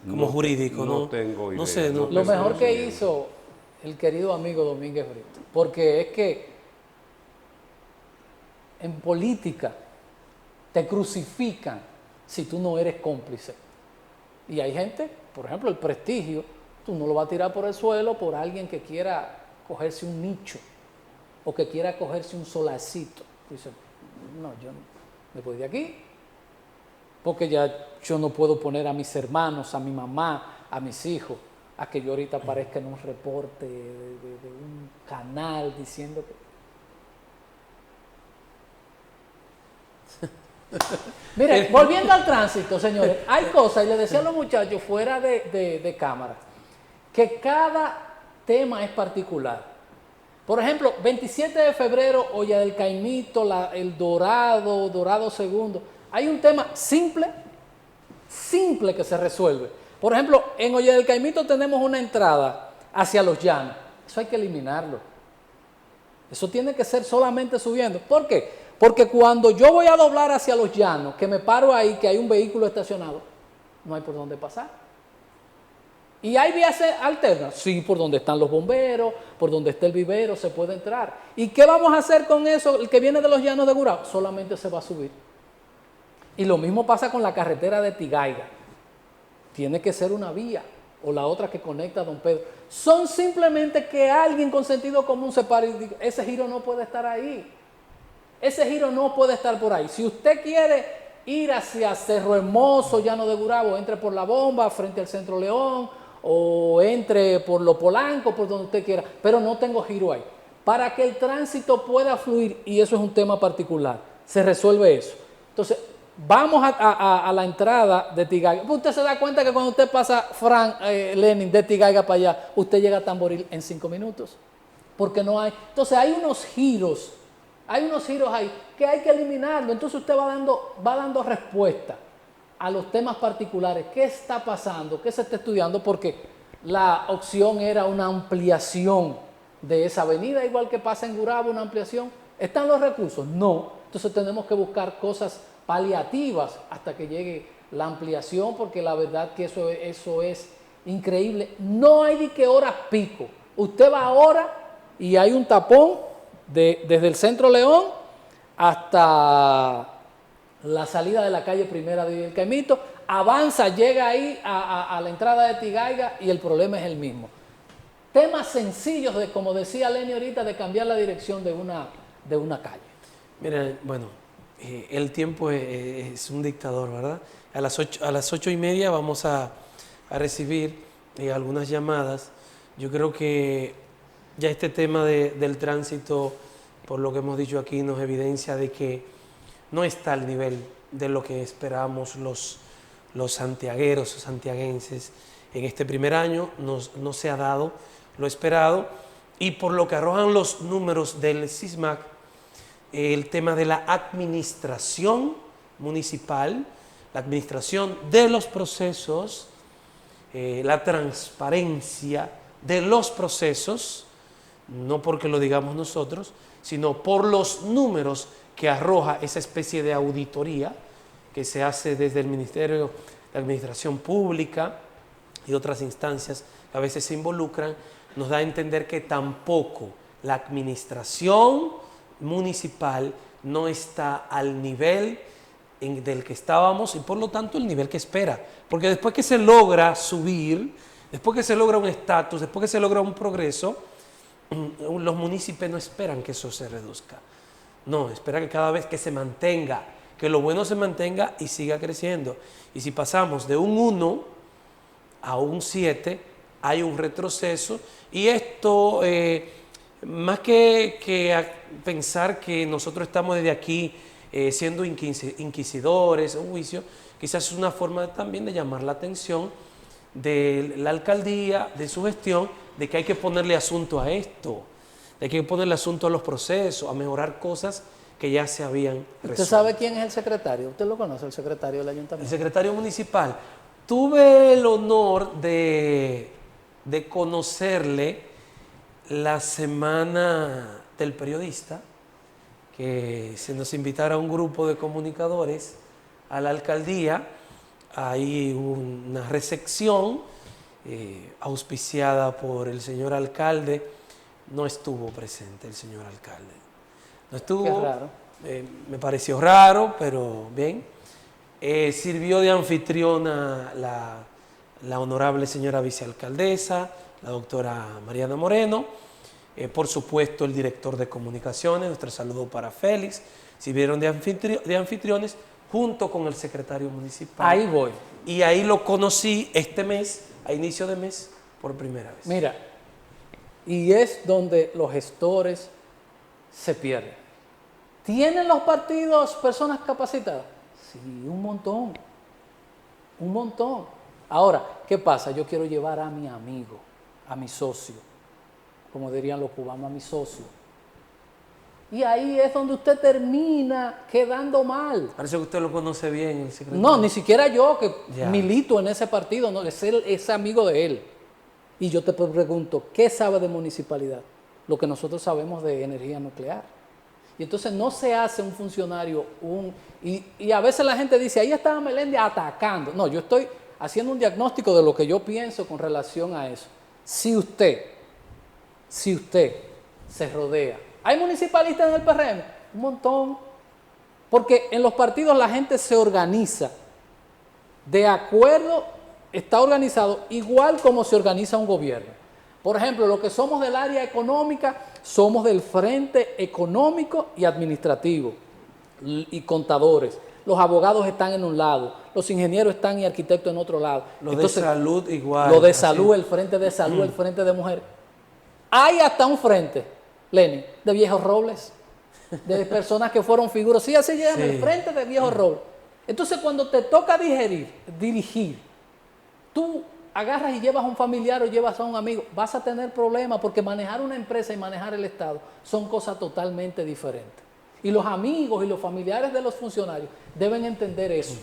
Como No jurídico, ¿no? no tengo idea. No sé, no. Lo tengo mejor que conocimiento. hizo el querido amigo Domínguez Brito, porque es que en política te crucifican si tú no eres cómplice. Y hay gente, por ejemplo, el prestigio, tú no lo vas a tirar por el suelo por alguien que quiera cogerse un nicho o que quiera cogerse un solacito. Tú dices, no, yo me voy de aquí, porque ya yo no puedo poner a mis hermanos, a mi mamá, a mis hijos, a que yo ahorita aparezca en un reporte de un canal diciendo que... Mire, volviendo al tránsito, señores, hay cosas, y le decía a los muchachos fuera de cámara, que cada tema es particular. Por ejemplo, 27 de febrero, Olla del Caimito, el Dorado Segundo. Hay un tema simple que se resuelve. Por ejemplo, en Olla del Caimito tenemos una entrada hacia Los Llanos. Eso hay que eliminarlo. Eso tiene que ser solamente subiendo. ¿Por qué? Porque cuando yo voy a doblar hacia Los Llanos, que me paro ahí, que hay un vehículo estacionado, no hay por dónde pasar. ¿Y hay vías alternas? Sí, por donde están los bomberos, por donde está el vivero, se puede entrar. ¿Y qué vamos a hacer con eso? El que viene de Los Llanos de Gurabo, solamente se va a subir. Y lo mismo pasa con la carretera de Tigaiga. Tiene que ser una vía, o la otra que conecta a Don Pedro. Son simplemente que alguien con sentido común se pare y diga, ese giro no puede estar ahí. Ese giro no puede estar por ahí. Si usted quiere ir hacia Cerro Hermoso, Llano de Gurabo, entre por la bomba, frente al Centro León, o entre por Los Polanco, por donde usted quiera, pero no tengo giro ahí. Para que el tránsito pueda fluir, y eso es un tema particular, se resuelve eso. Entonces, vamos a la entrada de Tigaiga. Usted se da cuenta que cuando usted pasa Lenin de Tigaiga para allá, usted llega a Tamboril en 5 minutos, porque no hay. Entonces, hay unos giros ahí que hay que eliminarlo. Entonces, usted va dando respuesta a los temas particulares. ¿Qué está pasando? ¿Qué se está estudiando? Porque la opción era una ampliación de esa avenida, igual que pasa en Gurabo, una ampliación. ¿Están los recursos? No. Entonces tenemos que buscar cosas paliativas hasta que llegue la ampliación, porque la verdad que eso es increíble. No hay ni que horas pico. Usted va ahora y hay un tapón desde el Centro León hasta la salida de la calle Primera de Caimito, avanza, llega ahí a la entrada de Tigaiga y el problema es el mismo. Temas sencillos, como decía Lenny ahorita, de cambiar la dirección de una calle. Mira, bueno, el tiempo es un dictador, ¿verdad? A las 8:30 vamos a recibir algunas llamadas. Yo creo que ya este tema del tránsito, por lo que hemos dicho aquí, nos evidencia de que no está al nivel de lo que esperamos los santiagueros o santiaguenses. En este primer año no se ha dado lo esperado, y por lo que arrojan los números del SISMAC, el tema de la administración municipal, la administración de los procesos, la transparencia de los procesos, no porque lo digamos nosotros, sino por los números que arroja esa especie de auditoría que se hace desde el Ministerio de Administración Pública y otras instancias que a veces se involucran, nos da a entender que tampoco la administración municipal no está al nivel del que estábamos, y por lo tanto el nivel que espera. Porque después que se logra subir, después que se logra un estatus, después que se logra un progreso, los municipios no esperan que eso se reduzca. No, espera que cada vez que se mantenga, que lo bueno se mantenga y siga creciendo. Y si pasamos de un 1 a un 7, hay un retroceso, y esto, más que pensar que nosotros estamos desde aquí siendo inquisidores, un juicio, quizás es una forma también de llamar la atención de la alcaldía, de su gestión, de que hay que ponerle asunto a esto, de que hay que ponerle asunto a los procesos, a mejorar cosas que ya se habían resuelto. ¿Usted sabe quién es el secretario? ¿Usted lo conoce, el secretario del ayuntamiento? El secretario municipal. Tuve el honor de conocerle la semana del periodista, que se nos invitara un grupo de comunicadores a la alcaldía. Hay una recepción auspiciada por el señor alcalde. No estuvo presente el señor alcalde. No estuvo. Qué raro. Me pareció raro, pero bien. Sirvió de anfitriona la honorable señora vicealcaldesa, la doctora Mariana Moreno. Por supuesto, el director de comunicaciones, nuestro saludo para Félix. Sirvieron de anfitriones junto con el secretario municipal. Ahí voy. Y ahí lo conocí este mes, a inicio de mes, por primera vez. Mira, y es donde los gestores se pierden. ¿Tienen los partidos personas capacitadas? Sí, un montón. Un montón. Ahora, ¿qué pasa? Yo quiero llevar a mi amigo, a mi socio, como dirían los cubanos, a mi socio. Y ahí es donde usted termina quedando mal. Parece que usted lo conoce bien, el secretario. No, ni siquiera yo, que Ya. milito en ese partido, no, es amigo de él. Y yo te pregunto, ¿qué sabe de municipalidad? Lo que nosotros sabemos de energía nuclear. Y entonces no se hace un funcionario, y a veces la gente dice, ahí estaba Meléndez atacando. No, yo estoy haciendo un diagnóstico de lo que yo pienso con relación a eso. Si usted se rodea, ¿hay municipalistas en el PRM? Un montón. Porque en los partidos la gente se organiza de acuerdo, está organizado igual como se organiza un gobierno. Por ejemplo, los que somos del área económica, somos del frente económico y administrativo y contadores. Los abogados están en un lado, los ingenieros están y arquitectos en otro lado. Lo Entonces, de salud igual. lo de así. salud, el frente de salud, el frente de mujeres. Hay hasta un frente, Lenin, de viejos robles, de personas que fueron figuras. Sí, así llama, el frente de viejos robles. Entonces, cuando te toca dirigir, tú agarras y llevas a un familiar o llevas a un amigo, vas a tener problemas porque manejar una empresa y manejar el Estado son cosas totalmente diferentes. Y los amigos y los familiares de los funcionarios deben entender eso.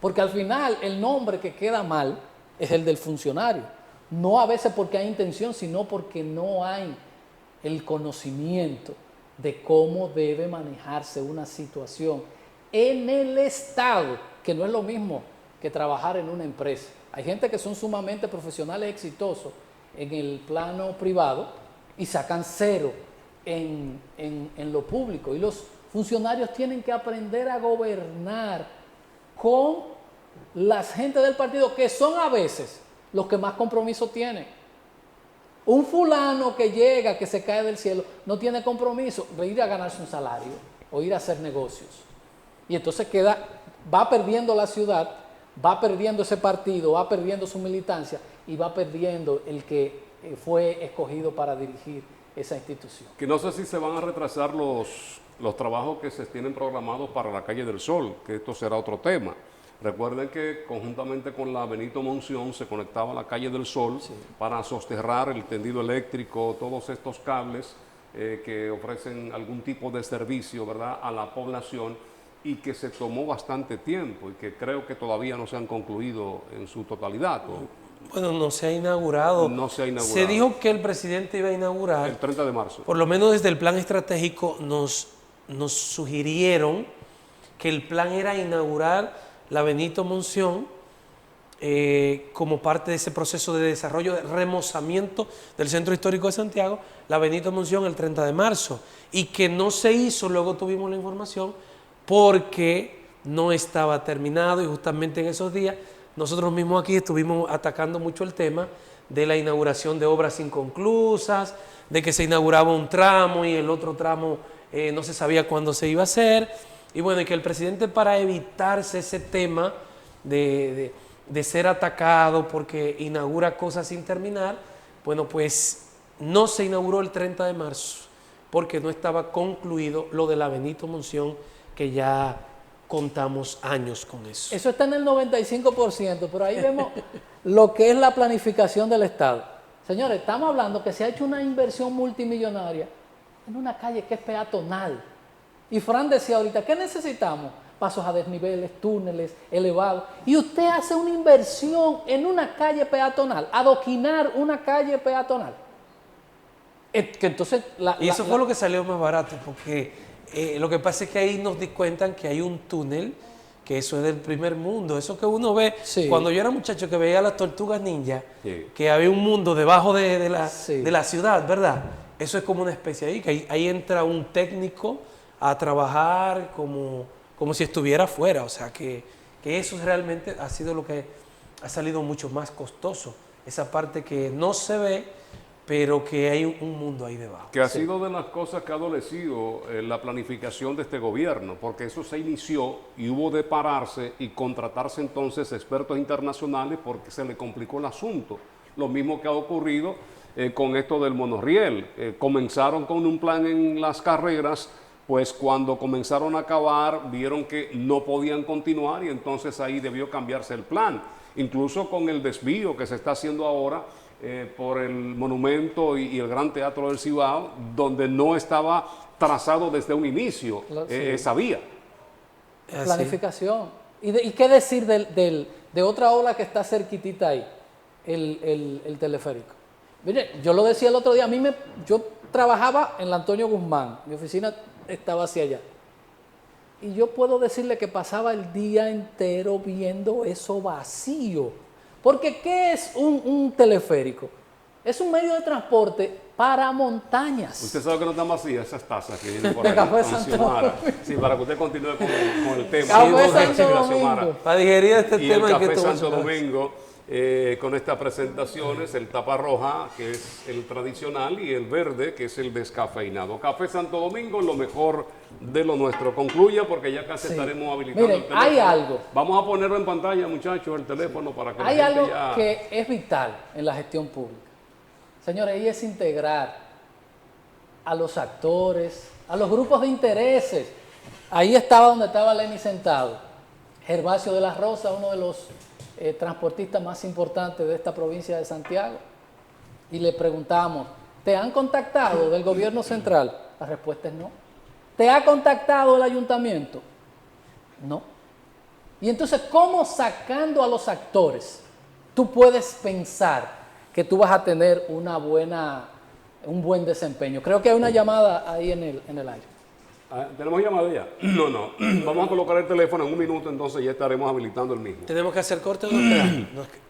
Porque al final el nombre que queda mal es el del funcionario. No a veces porque hay intención, sino porque no hay el conocimiento de cómo debe manejarse una situación en el Estado, que no es lo mismo que trabajar en una empresa. Hay gente que son sumamente profesionales exitosos en el plano privado y sacan cero en lo público. Y los funcionarios tienen que aprender a gobernar con las gente del partido, que son a veces los que más compromiso tienen. Un fulano que llega, que se cae del cielo, no tiene compromiso de ir a ganarse un salario o ir a hacer negocios. Y entonces va perdiendo la ciudad, va perdiendo ese partido, va perdiendo su militancia y va perdiendo el que fue escogido para dirigir esa institución. Que no sé si se van a retrasar los trabajos que se tienen programados para la Calle del Sol, que esto será otro tema. Recuerden que conjuntamente con la Benito Monción se conectaba la Calle del Sol para sosterrar el tendido eléctrico, todos estos cables que ofrecen algún tipo de servicio, ¿verdad?, a la población, y que se tomó bastante tiempo y que creo que todavía no se han concluido en su totalidad. Bueno, no se ha inaugurado. No se ha inaugurado. Se dijo que el presidente iba a inaugurar. El 30 de marzo. Por lo menos desde el plan estratégico nos sugirieron que el plan era inaugurar la Benito Monción como parte de ese proceso de desarrollo, de remozamiento del Centro Histórico de Santiago, la Benito Monción el 30 de marzo. Y que no se hizo, luego tuvimos la información, porque no estaba terminado, y justamente en esos días nosotros mismos aquí estuvimos atacando mucho el tema de la inauguración de obras inconclusas, de que se inauguraba un tramo y el otro tramo no se sabía cuándo se iba a hacer, y bueno, y que el presidente, para evitarse ese tema de ser atacado porque inaugura cosas sin terminar, bueno, pues no se inauguró el 30 de marzo porque no estaba concluido lo de la Benito Monción que ya contamos años con eso. Eso está en el 95%, pero ahí vemos lo que es la planificación del Estado. Señores, estamos hablando que se ha hecho una inversión multimillonaria en una calle que es peatonal. Y Fran decía ahorita, ¿qué necesitamos? Pasos a desniveles, túneles, elevados. Y usted hace una inversión en una calle peatonal, adoquinar una calle peatonal. Que entonces y eso fue lo que salió más barato, porque lo que pasa es que ahí nos di cuenta que hay un túnel, que eso es del primer mundo. Eso que uno ve, Sí. cuando yo era muchacho que veía las tortugas ninja, Sí. que había un mundo debajo de Sí. la ciudad, ¿verdad? Eso es como una especie ahí, que ahí entra un técnico a trabajar como si estuviera afuera. O sea, que eso realmente ha sido lo que ha salido mucho más costoso. Esa parte que no se ve, pero que hay un mundo ahí debajo. Que ha sido de las cosas que ha adolecido la planificación de este gobierno, porque eso se inició y hubo de pararse y contratarse entonces expertos internacionales porque se le complicó el asunto. Lo mismo que ha ocurrido con esto del monorriel. Comenzaron con un plan en las carreras, pues cuando comenzaron a acabar vieron que no podían continuar y entonces ahí debió cambiarse el plan. Incluso con el desvío que se está haciendo ahora por el monumento y el Gran Teatro del Cibao, donde no estaba trazado desde un inicio esa vía. Así. planificación. ¿Y qué decir de otra ola que está cerquitita ahí? El teleférico. Mire, yo lo decía el otro día, yo trabajaba en la Antonio Guzmán, mi oficina estaba hacia allá. Y yo puedo decirle que pasaba el día entero viendo eso vacío. Porque ¿qué es un teleférico? Es un medio de transporte para montañas. Usted sabe que no están vacías esas tazas que vienen por De ahí. Café con Santo Xiomara. Domingo. Sí, para que usted continúe con el tema. Café Sí, Santo la Domingo. Xiomara. Para digerir este Y el tema Café que tú Santo mencionas. Domingo, con estas presentaciones, el tapa roja, que es el tradicional, y el verde, que es el descafeinado. Café Santo Domingo, lo mejor de lo nuestro. Concluya porque ya casi Sí. estaremos habilitando Miren, el teléfono. hay algo. Vamos a ponerlo en pantalla, muchachos, el teléfono para que Hay la gente algo ya... que es vital en la gestión pública. Señores, y es integrar a los actores, a los grupos de intereses. Ahí estaba donde estaba Lenny sentado. Gervasio de la Rosa, uno de los transportistas más importantes de esta provincia de Santiago. Y le preguntamos, ¿te han contactado del gobierno central? La respuesta es no. ¿Te ha contactado el ayuntamiento? No. Y entonces, ¿cómo sacando a los actores tú puedes pensar que tú vas a tener un buen desempeño? Creo que hay una llamada ahí en el aire. Ah, ¿tenemos llamada ya? No. Vamos a colocar el teléfono en un minuto, entonces ya estaremos habilitando el mismo. ¿Tenemos que hacer corte o no esperar? No,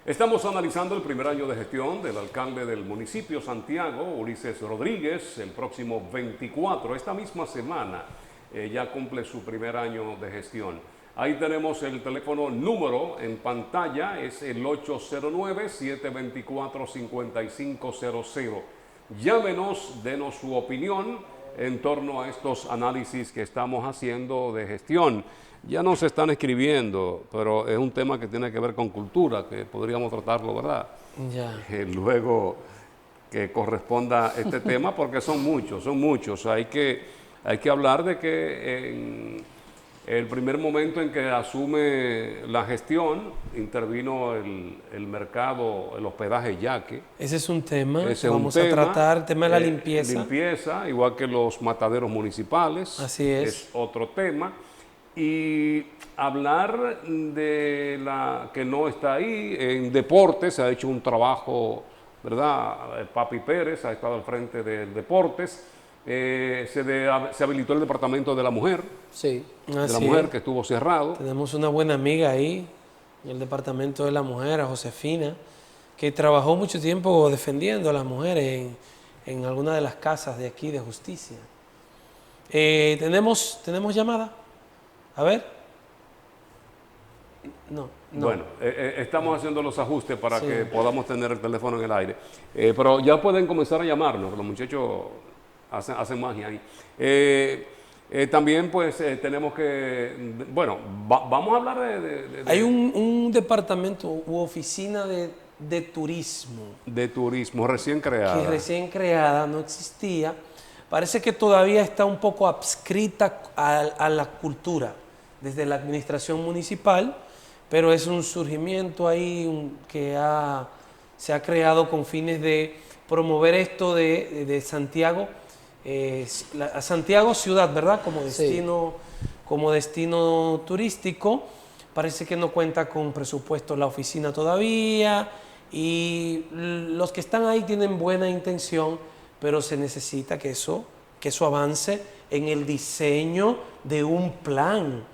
Estamos analizando el primer año de gestión del alcalde del municipio Santiago, Ulises Rodríguez. El próximo 24, esta misma semana, ya cumple su primer año de gestión. Ahí tenemos el teléfono número en pantalla, es el 809-724-5500. Llámenos, denos su opinión en torno a estos análisis que estamos haciendo de gestión. Ya nos están escribiendo, pero es un tema que tiene que ver con cultura, que podríamos tratarlo, ¿verdad? ya. Luego que corresponda este tema, porque son muchos. Hay que hablar de que en el primer momento en que asume la gestión, intervino el mercado, el hospedaje yaque. Ese es un tema Ese que es un vamos tema, a tratar, el tema de la limpieza. Limpieza, igual que los mataderos municipales. Así es. Es otro tema. Y hablar de la que no está ahí, en deportes se ha hecho un trabajo, ¿verdad? Papi Pérez ha estado al frente de deportes. Se habilitó el departamento de la mujer, Sí. Así es. que estuvo cerrado. Tenemos una buena amiga ahí, en el departamento de la mujer, a Josefina, que trabajó mucho tiempo defendiendo a las mujeres en alguna de las casas de aquí de justicia. ¿Tenemos llamada? A ver. No. Bueno, estamos haciendo los ajustes para Sí. que podamos tener el teléfono en el aire. Pero ya pueden comenzar a llamarnos, los muchachos hacen magia ahí. También pues tenemos que, bueno, vamos a hablar de Hay un departamento u oficina de turismo turismo recién creada. que recién creada, no existía, parece que todavía está un poco adscrita a la cultura desde la administración municipal, pero es un surgimiento ahí se ha creado con fines de promover esto de Santiago, Santiago ciudad, ¿verdad? Como destino turístico. Parece que no cuenta con presupuesto la oficina todavía y los que están ahí tienen buena intención, pero se necesita que eso avance en el diseño de un plan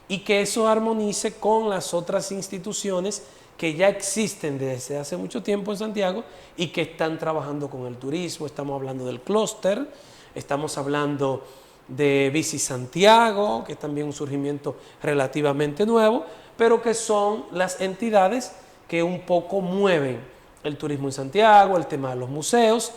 y que eso armonice con las otras instituciones que ya existen desde hace mucho tiempo en Santiago y que están trabajando con el turismo. Estamos hablando del clúster, estamos hablando de Bici Santiago, que es también un surgimiento relativamente nuevo, pero que son las entidades que un poco mueven el turismo en Santiago, el tema de los museos,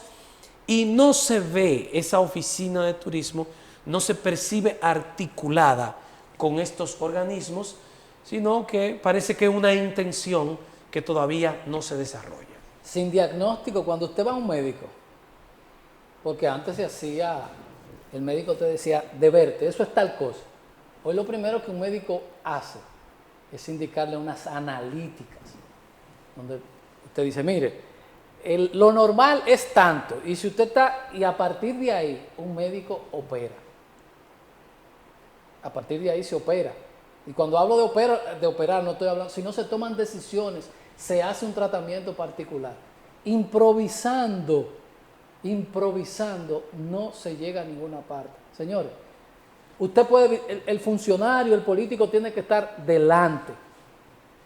y no se ve esa oficina de turismo, no se percibe articulada con estos organismos, sino que parece que es una intención que todavía no se desarrolla. Sin diagnóstico, cuando usted va a un médico, porque antes se hacía, el médico te decía, de verte, eso es tal cosa. Hoy lo primero que un médico hace es indicarle unas analíticas, donde usted dice, mire, lo normal es tanto, y si usted está, y a partir de ahí, un médico opera. A partir de ahí se opera. Y cuando hablo de operar, no estoy hablando, si no se toman decisiones, se hace un tratamiento particular. Improvisando no se llega a ninguna parte. Señores, usted puede, el funcionario, el político tiene que estar delante,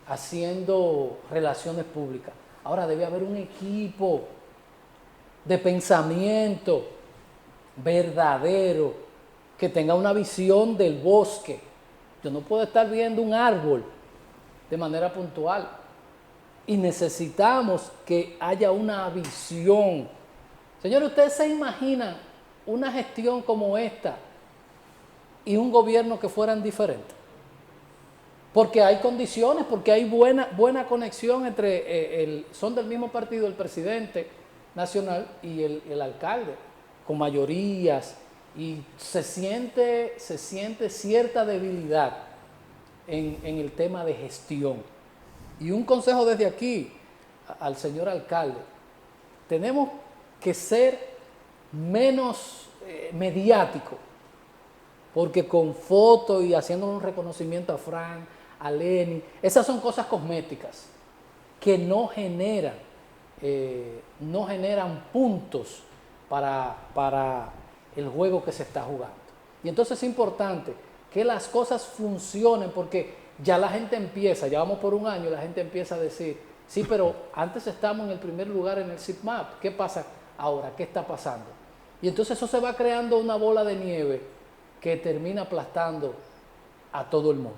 haciendo relaciones públicas. Ahora debe haber un equipo de pensamiento verdadero, que tenga una visión del bosque. Yo no puedo estar viendo un árbol de manera puntual. Y necesitamos que haya una visión. Señores, ¿ustedes se imaginan una gestión como esta y un gobierno que fueran diferentes? Porque hay condiciones, porque hay buena conexión entre, son del mismo partido el presidente nacional y el alcalde, con mayorías, y se siente cierta debilidad en el tema de gestión. Y un consejo desde aquí al señor alcalde: tenemos que ser menos mediáticos, porque con fotos y haciendo un reconocimiento a Frank, a Lenny, esas son cosas cosméticas que no generan puntos para el juego que se está jugando. Y entonces es importante que las cosas funcionen, porque ya la gente empieza, ya vamos por un año, la gente empieza a decir, sí, pero antes estábamos en el primer lugar en el Zipmap, ¿qué pasa ahora? ¿Qué está pasando? Y entonces eso se va creando una bola de nieve que termina aplastando a todo el mundo.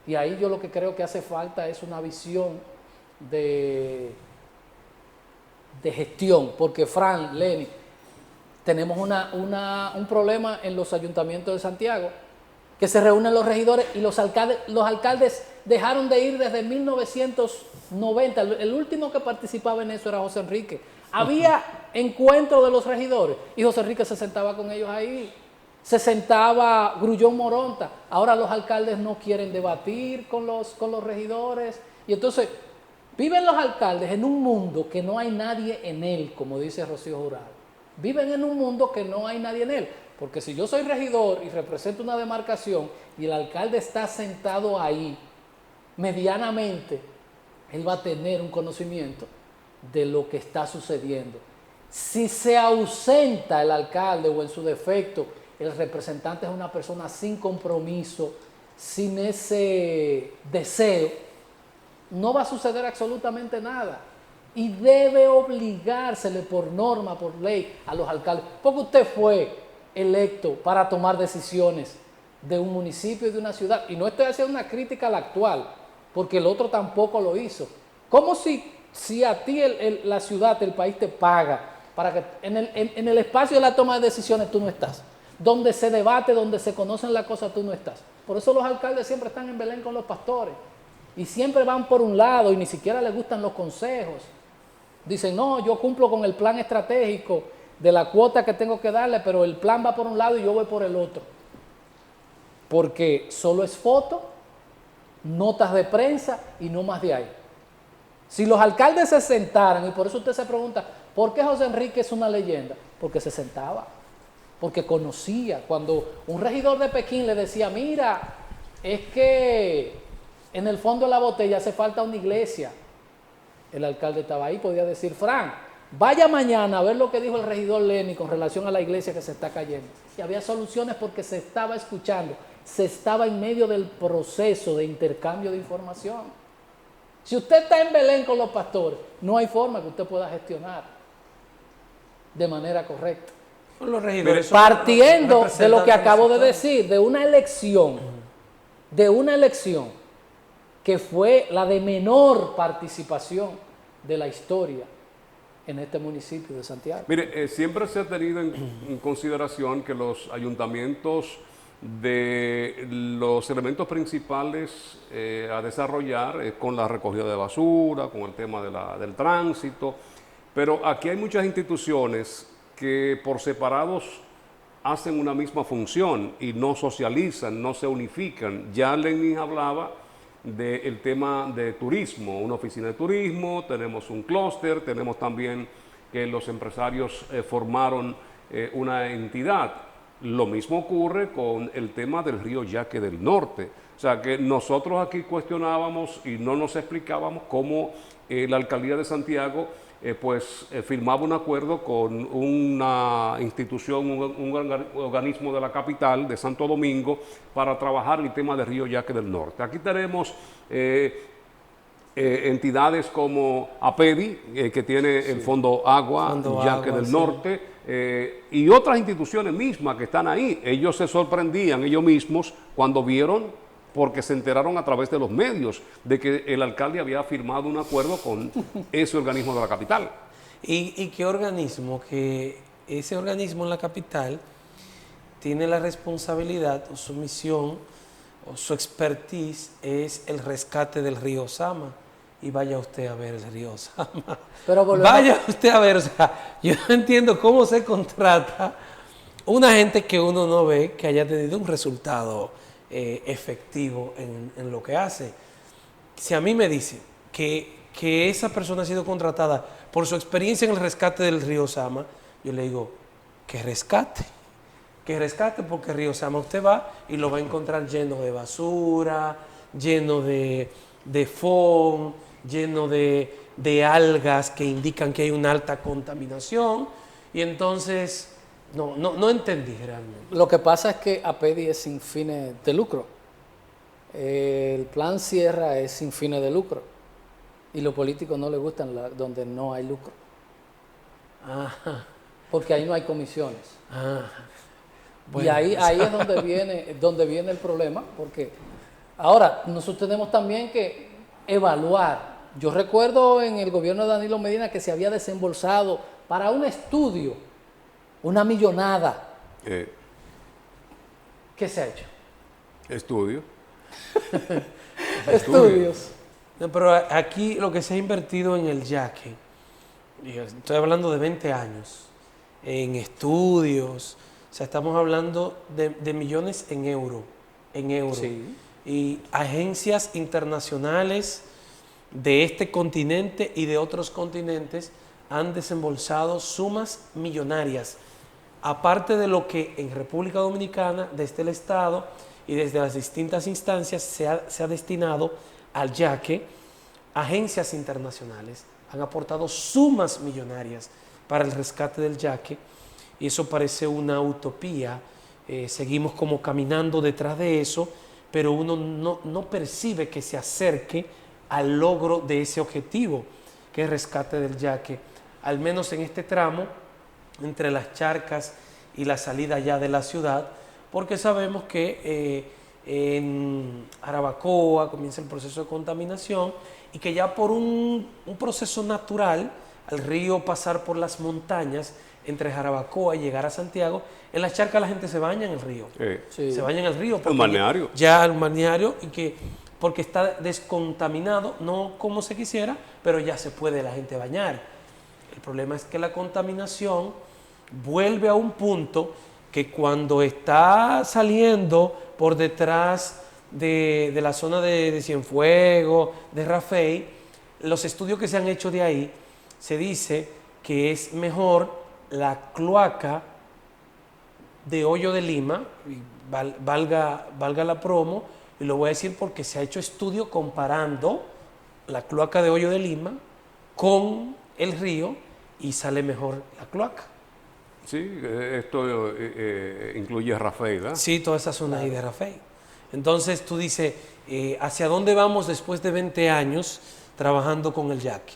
Y ahí yo lo que creo que hace falta es una visión de gestión, porque Frank, Lenny, tenemos un problema en los ayuntamientos de Santiago, que se reúnen los regidores y los alcaldes dejaron de ir desde 1990. El último que participaba en eso era José Enrique. Había encuentro de los regidores y José Enrique se sentaba con ellos ahí. Se sentaba Grullón Moronta. Ahora los alcaldes no quieren debatir con los regidores. Y entonces viven los alcaldes en un mundo que no hay nadie en él, como dice Rocío Jurado. Viven en un mundo que no hay nadie en él. Porque si yo soy regidor y represento una demarcación y el alcalde está sentado ahí, medianamente, él va a tener un conocimiento de lo que está sucediendo. Si se ausenta el alcalde o en su defecto, el representante es una persona sin compromiso, sin ese deseo, no va a suceder absolutamente nada. Y debe obligársele por norma, por ley, a los alcaldes. Porque usted fue electo para tomar decisiones de un municipio y de una ciudad. Y no estoy haciendo una crítica al actual, porque el otro tampoco lo hizo. ¿Cómo si a ti la ciudad, el país te paga para que en el espacio de la toma de decisiones tú no estás? Donde se debate, donde se conocen las cosas, tú no estás. Por eso los alcaldes siempre están en Belén con los pastores. Y siempre van por un lado y ni siquiera les gustan los consejos. Dicen, no, yo cumplo con el plan estratégico de la cuota que tengo que darle, pero el plan va por un lado y yo voy por el otro. Porque solo es foto, notas de prensa y no más de ahí. Si los alcaldes se sentaran, y por eso usted se pregunta, ¿por qué José Enrique es una leyenda? Porque se sentaba, porque conocía. Cuando un regidor de Pekín le decía, mira, es que en el fondo de la botella hace falta una iglesia, el alcalde estaba ahí, podía decir, Fran, vaya mañana a ver lo que dijo el regidor Lenny con relación a la iglesia que se está cayendo. Y había soluciones porque se estaba escuchando, se estaba en medio del proceso de intercambio de información. Si usted está en Belén con los pastores, no hay forma que usted pueda gestionar de manera correcta. Los regidores Partiendo de lo que acabo de decir, decir, de una elección que fue la de menor participación de la historia en este municipio de Santiago. Mire, siempre se ha tenido en consideración que los ayuntamientos de los elementos principales a desarrollar con la recogida de basura, con el tema del tránsito, pero aquí hay muchas instituciones que por separados hacen una misma función y no socializan, no se unifican. Ya Lenin hablaba del tema de turismo, una oficina de turismo, tenemos un clúster, tenemos también que los empresarios formaron una entidad. Lo mismo ocurre con el tema del río Yaque del Norte. O sea que nosotros aquí cuestionábamos y no nos explicábamos cómo la alcaldía de Santiago firmaba un acuerdo con una institución, un organismo de la capital, de Santo Domingo, para trabajar el tema del río Yaque del Norte. Aquí tenemos entidades como APEDI, que tiene el Fondo Agua, Yaque del Norte, y otras instituciones mismas que están ahí. Ellos se sorprendían ellos mismos cuando vieron, porque se enteraron a través de los medios, de que el alcalde había firmado un acuerdo con ese organismo de la capital. ¿Y qué organismo? Que ese organismo en la capital tiene la responsabilidad o su misión o su expertise es el rescate del río Sama. Y vaya usted a ver el río Sama. Pero vaya usted a ver, o sea, yo no entiendo cómo se contrata una gente que uno no ve que haya tenido un resultado efectivo en lo que hace. Si a mí me dicen que esa persona ha sido contratada por su experiencia en el rescate del río Sama, yo le digo, que rescate porque el río Sama usted va y lo va a encontrar lleno de basura, lleno de foam, lleno de algas que indican que hay una alta contaminación, y entonces no entendí realmente. Lo que pasa es que APEDI es sin fines de lucro. El plan Sierra es sin fines de lucro. Y los políticos no les gustan donde no hay lucro. Ajá. Porque ahí no hay comisiones. Bueno, y ahí es donde viene el problema. Porque ahora nosotros tenemos también que evaluar. Yo recuerdo en el gobierno de Danilo Medina que se había desembolsado para un estudio una millonada. ¿Qué se ha hecho? Estudios. Estudios. No, pero aquí lo que se ha invertido en el yaque, estoy hablando de 20 años, en estudios, o sea, estamos hablando de millones en euros. Sí. Y agencias internacionales de este continente y de otros continentes han desembolsado sumas millonarias, aparte de lo que en República Dominicana, desde el Estado y desde las distintas instancias se ha destinado al yaque. Agencias internacionales han aportado sumas millonarias para el rescate del yaque, y eso parece una utopía. Seguimos como caminando detrás de eso, pero uno no percibe que se acerque al logro de ese objetivo, que es el rescate del yaque, al menos en este tramo entre las charcas y la salida ya de la ciudad, porque sabemos que en Jarabacoa comienza el proceso de contaminación, y que ya por un proceso natural, al río pasar por las montañas entre Jarabacoa y llegar a Santiago, en las charcas la gente se baña en el río. Sí. Se baña en el río. Un balneario. Ya el balneario, porque está descontaminado, no como se quisiera, pero ya se puede la gente bañar. El problema es que la contaminación vuelve a un punto que cuando está saliendo por detrás de la zona de Cienfuegos, de Rafey, los estudios que se han hecho de ahí, se dice que es mejor la cloaca de Hoyo de Lima, y valga la promo, y lo voy a decir porque se ha hecho estudio comparando la cloaca de Hoyo de Lima con el río y sale mejor la cloaca. Sí, esto incluye Rafey, ¿verdad? Sí, toda esa zona ahí de Rafey. Entonces tú dices, ¿hacia dónde vamos después de 20 años trabajando con el yaqui?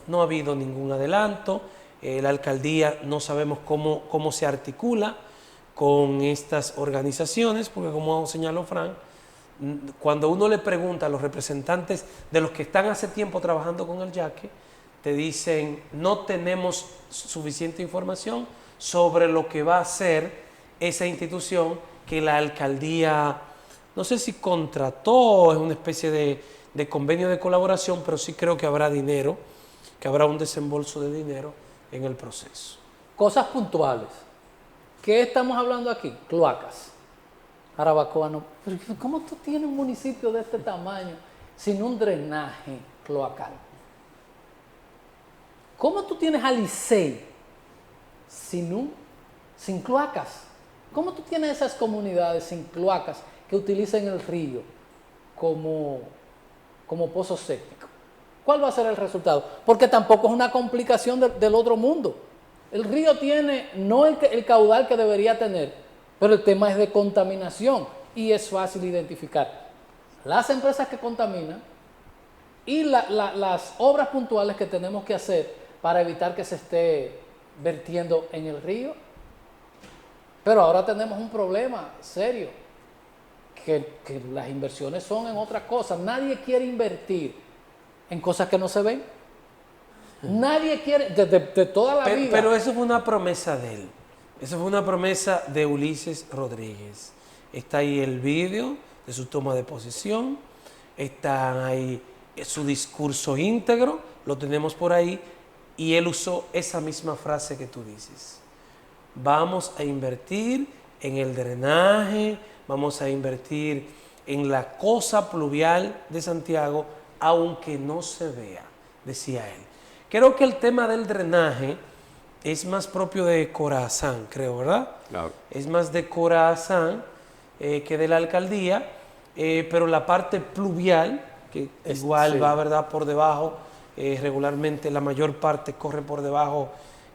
No ha habido ningún adelanto, la alcaldía no sabemos cómo se articula con estas organizaciones, porque como señaló Frank, cuando uno le pregunta a los representantes de los que están hace tiempo trabajando con el yaqui, te dicen, no tenemos suficiente información sobre lo que va a hacer esa institución que la alcaldía, no sé si contrató, es una especie de convenio de colaboración, pero sí creo que habrá dinero, que habrá un desembolso de dinero en el proceso. Cosas puntuales. ¿Qué estamos hablando aquí? Cloacas. Jarabacoa no. Pero ¿cómo tú tienes un municipio de este tamaño sin un drenaje cloacal? ¿Cómo tú tienes a Licey sin cloacas? ¿Cómo tú tienes esas comunidades sin cloacas que utilizan el río como pozo séptico? ¿Cuál va a ser el resultado? Porque tampoco es una complicación del otro mundo. El río tiene no el caudal que debería tener, pero el tema es de contaminación y es fácil identificar las empresas que contaminan y las obras puntuales que tenemos que hacer para evitar que se esté vertiendo en el río. Pero ahora tenemos un problema serio, que las inversiones son en otras cosas. Nadie quiere invertir en cosas que no se ven. Nadie quiere, de toda la vida. Pero eso fue una promesa de él. Eso fue una promesa de Ulises Rodríguez. Está ahí el vídeo de su toma de posesión. Está ahí su discurso íntegro. Lo tenemos por ahí. Y él usó esa misma frase que tú dices. Vamos a invertir en el drenaje. Vamos a invertir en la cosa pluvial de Santiago, aunque no se vea, decía él. Creo que el tema del drenaje es más propio de Corazán, creo, ¿verdad? Claro. Es más de Corazán que de la alcaldía, pero la parte pluvial, que igual sí, va, ¿verdad?, por debajo, regularmente la mayor parte corre por debajo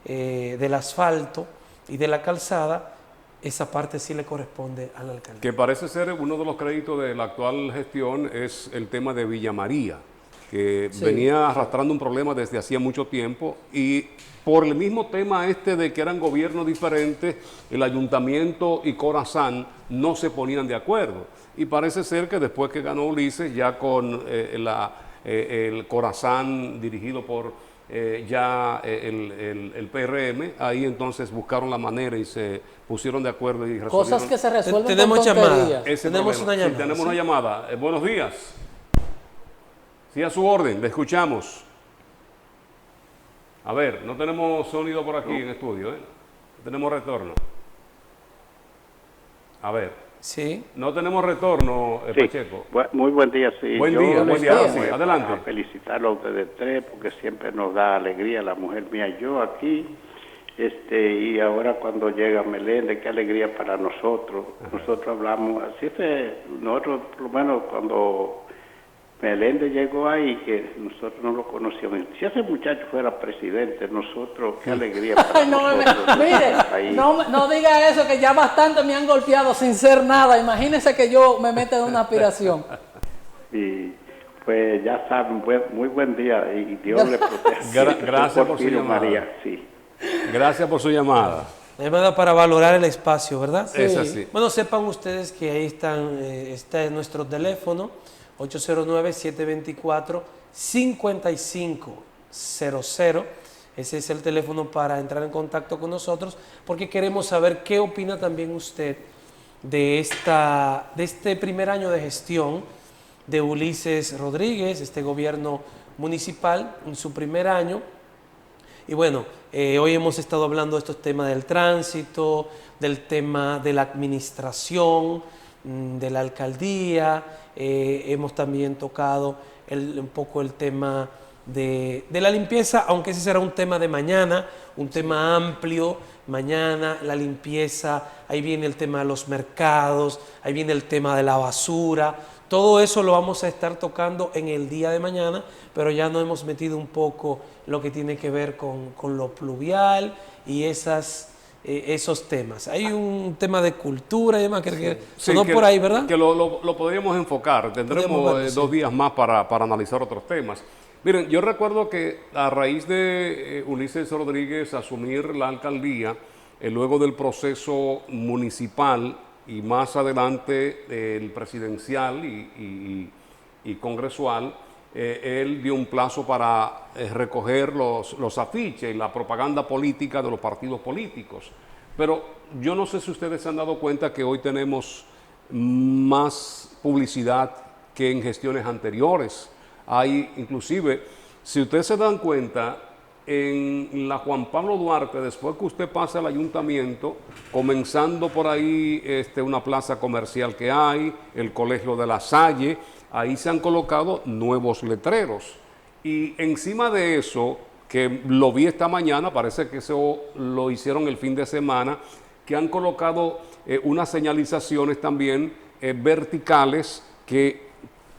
del asfalto y de la calzada, esa parte sí le corresponde a la alcaldía. Que parece ser uno de los créditos de la actual gestión es el tema de Villa María, que sí, venía arrastrando un problema desde hacía mucho tiempo y por el mismo tema de que eran gobiernos diferentes, el ayuntamiento y Corazán no se ponían de acuerdo. Y parece ser que después que ganó Ulises, ya con el Corazán dirigido por el PRM, ahí entonces buscaron la manera y se pusieron de acuerdo y resolvieron. Cosas que se resuelven Tenemos con llamada. tonterías. Tenemos una llamada. Sí, tenemos ¿sí? una llamada. Buenos días. Sí, a su orden, le escuchamos. A ver, no tenemos sonido por aquí en estudio, ¿eh? No tenemos retorno. A ver. Sí. No tenemos retorno, Sí. Pacheco. Muy buen día, sí. Buen Yo día, buen día. Sí, adelante. A felicitarlo a ustedes tres porque siempre nos da alegría la mujer mía y yo aquí. Y ahora cuando llega Meléndez, qué alegría para nosotros. Nosotros hablamos, así fue, nosotros por lo menos cuando Meléndez llegó ahí, que nosotros no lo conocíamos. Si ese muchacho fuera presidente, nosotros, qué alegría para Ay, no, nosotros. mire, Ahí. no diga eso, que ya bastante me han golpeado sin ser nada. Imagínese que yo me meta en una aspiración. Y pues ya saben, muy buen día y Dios le proteja. Gracias por su Porfirio llamada. María, sí. Gracias por su llamada. La llamada para valorar el espacio, ¿verdad? Sí. Es así. Bueno, sepan ustedes que ahí está en nuestro teléfono, 809-724-5500. Ese es el teléfono para entrar en contacto con nosotros, porque queremos saber qué opina también usted de este primer año de gestión de Ulises Rodríguez, este gobierno municipal en su primer año, Y bueno, hoy hemos estado hablando de estos temas del tránsito, del tema de la administración, de la alcaldía. Hemos también tocado un poco el tema de la limpieza, aunque ese será un tema de mañana, un tema amplio. Mañana la limpieza, ahí viene el tema de los mercados, ahí viene el tema de la basura. Todo eso lo vamos a estar tocando en el día de mañana, pero ya nos hemos metido un poco lo que tiene que ver con lo pluvial y esos temas. Hay un tema de cultura y demás que sonó por ahí, ¿verdad? Que lo podríamos enfocar. Tendremos 2 días más para analizar otros temas. Miren, yo recuerdo que a raíz de Ulises Rodríguez asumir la alcaldía, luego del proceso municipal y más adelante el presidencial y congresual, él dio un plazo para recoger los afiches y la propaganda política de los partidos políticos. Pero yo no sé si ustedes se han dado cuenta que hoy tenemos más publicidad que en gestiones anteriores. Hay, inclusive, si ustedes se dan cuenta, en la Juan Pablo Duarte, después que usted pasa al ayuntamiento, comenzando por ahí una plaza comercial que hay, el Colegio de la Salle, ahí se han colocado nuevos letreros. Y encima de eso, que lo vi esta mañana, parece que eso lo hicieron el fin de semana, que han colocado unas señalizaciones también verticales que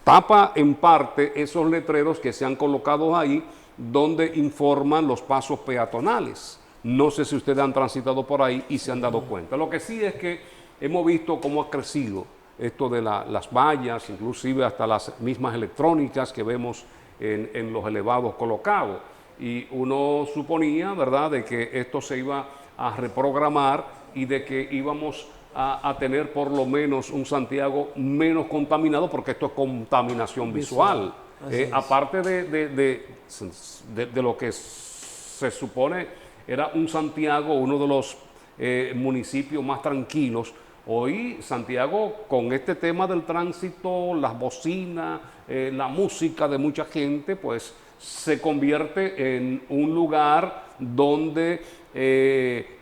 tapa en parte esos letreros que se han colocado ahí donde informan los pasos peatonales. No sé si ustedes han transitado por ahí y se han dado cuenta. Lo que sí es que hemos visto cómo ha crecido esto de las vallas, inclusive hasta las mismas electrónicas que vemos en los elevados colocados. Y uno suponía, ¿verdad?, de que esto se iba a reprogramar y de que íbamos a tener por lo menos un Santiago menos contaminado, porque esto es contaminación visual. Aparte de lo que se supone era un Santiago, uno de los municipios más tranquilos, hoy Santiago, con este tema del tránsito, las bocinas, la música de mucha gente, pues se convierte en un lugar donde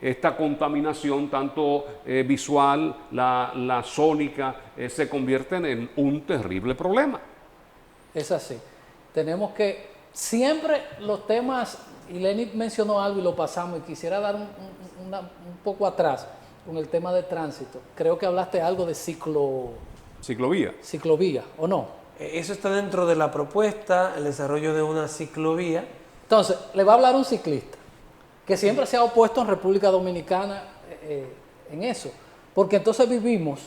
esta contaminación, tanto visual, la sónica, se convierten en un terrible problema. Es así. Tenemos que, siempre los temas, y Lenny mencionó algo y lo pasamos, y quisiera dar un poco atrás con el tema de tránsito. Creo que hablaste algo de Ciclovía. Ciclovía, ¿o no? Eso está dentro de la propuesta, el desarrollo de una ciclovía. Entonces, le va a hablar un ciclista que siempre se ha opuesto en República Dominicana en eso. Porque entonces vivimos,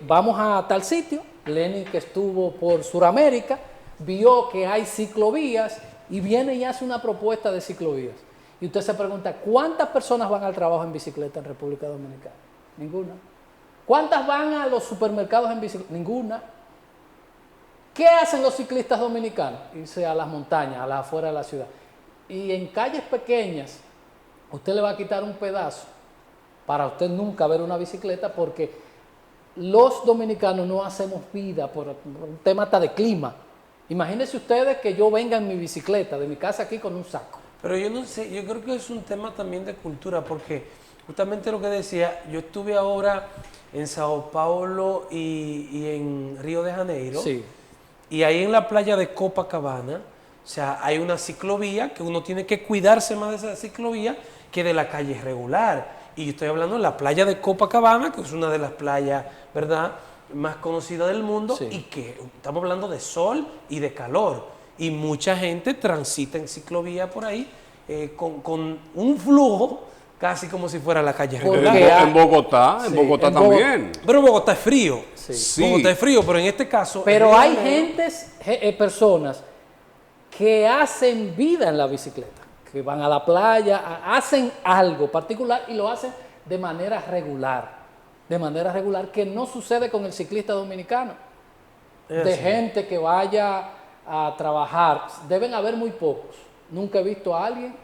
vamos a tal sitio, Lenny, que estuvo por Sudamérica, vio que hay ciclovías y viene y hace una propuesta de ciclovías. Y usted se pregunta, ¿cuántas personas van al trabajo en bicicleta en República Dominicana? Ninguna. ¿Cuántas van a los supermercados en bicicleta? Ninguna. ¿Qué hacen los ciclistas dominicanos? Irse a las montañas, a las afueras de la ciudad. Y en calles pequeñas, usted le va a quitar un pedazo para usted nunca ver una bicicleta, porque los dominicanos no hacemos vida por un tema hasta de clima. Imagínense ustedes que yo venga en mi bicicleta de mi casa aquí con un saco. Pero yo no sé, yo creo que es un tema también de cultura, porque justamente lo que decía, yo estuve ahora en Sao Paulo y en Río de Janeiro. Sí. Y ahí en la playa de Copacabana, o sea, hay una ciclovía que uno tiene que cuidarse más de esa ciclovía que de la calle regular. Y yo estoy hablando de la playa de Copacabana, que es una de las playas, ¿verdad?, más conocidas del mundo, sí, y que estamos hablando de sol y de calor. Y mucha gente transita en ciclovía por ahí con un flujo casi como si fuera la calle regular. En Bogotá, sí, en Bogotá también. Pero Bogotá es frío. Sí. Sí. Bogotá es frío, pero en este caso... Pero hay personas que hacen vida en la bicicleta, que van a la playa, hacen algo particular y lo hacen de manera regular, que no sucede con el ciclista dominicano. De gente que vaya a trabajar, deben haber muy pocos. Nunca he visto a alguien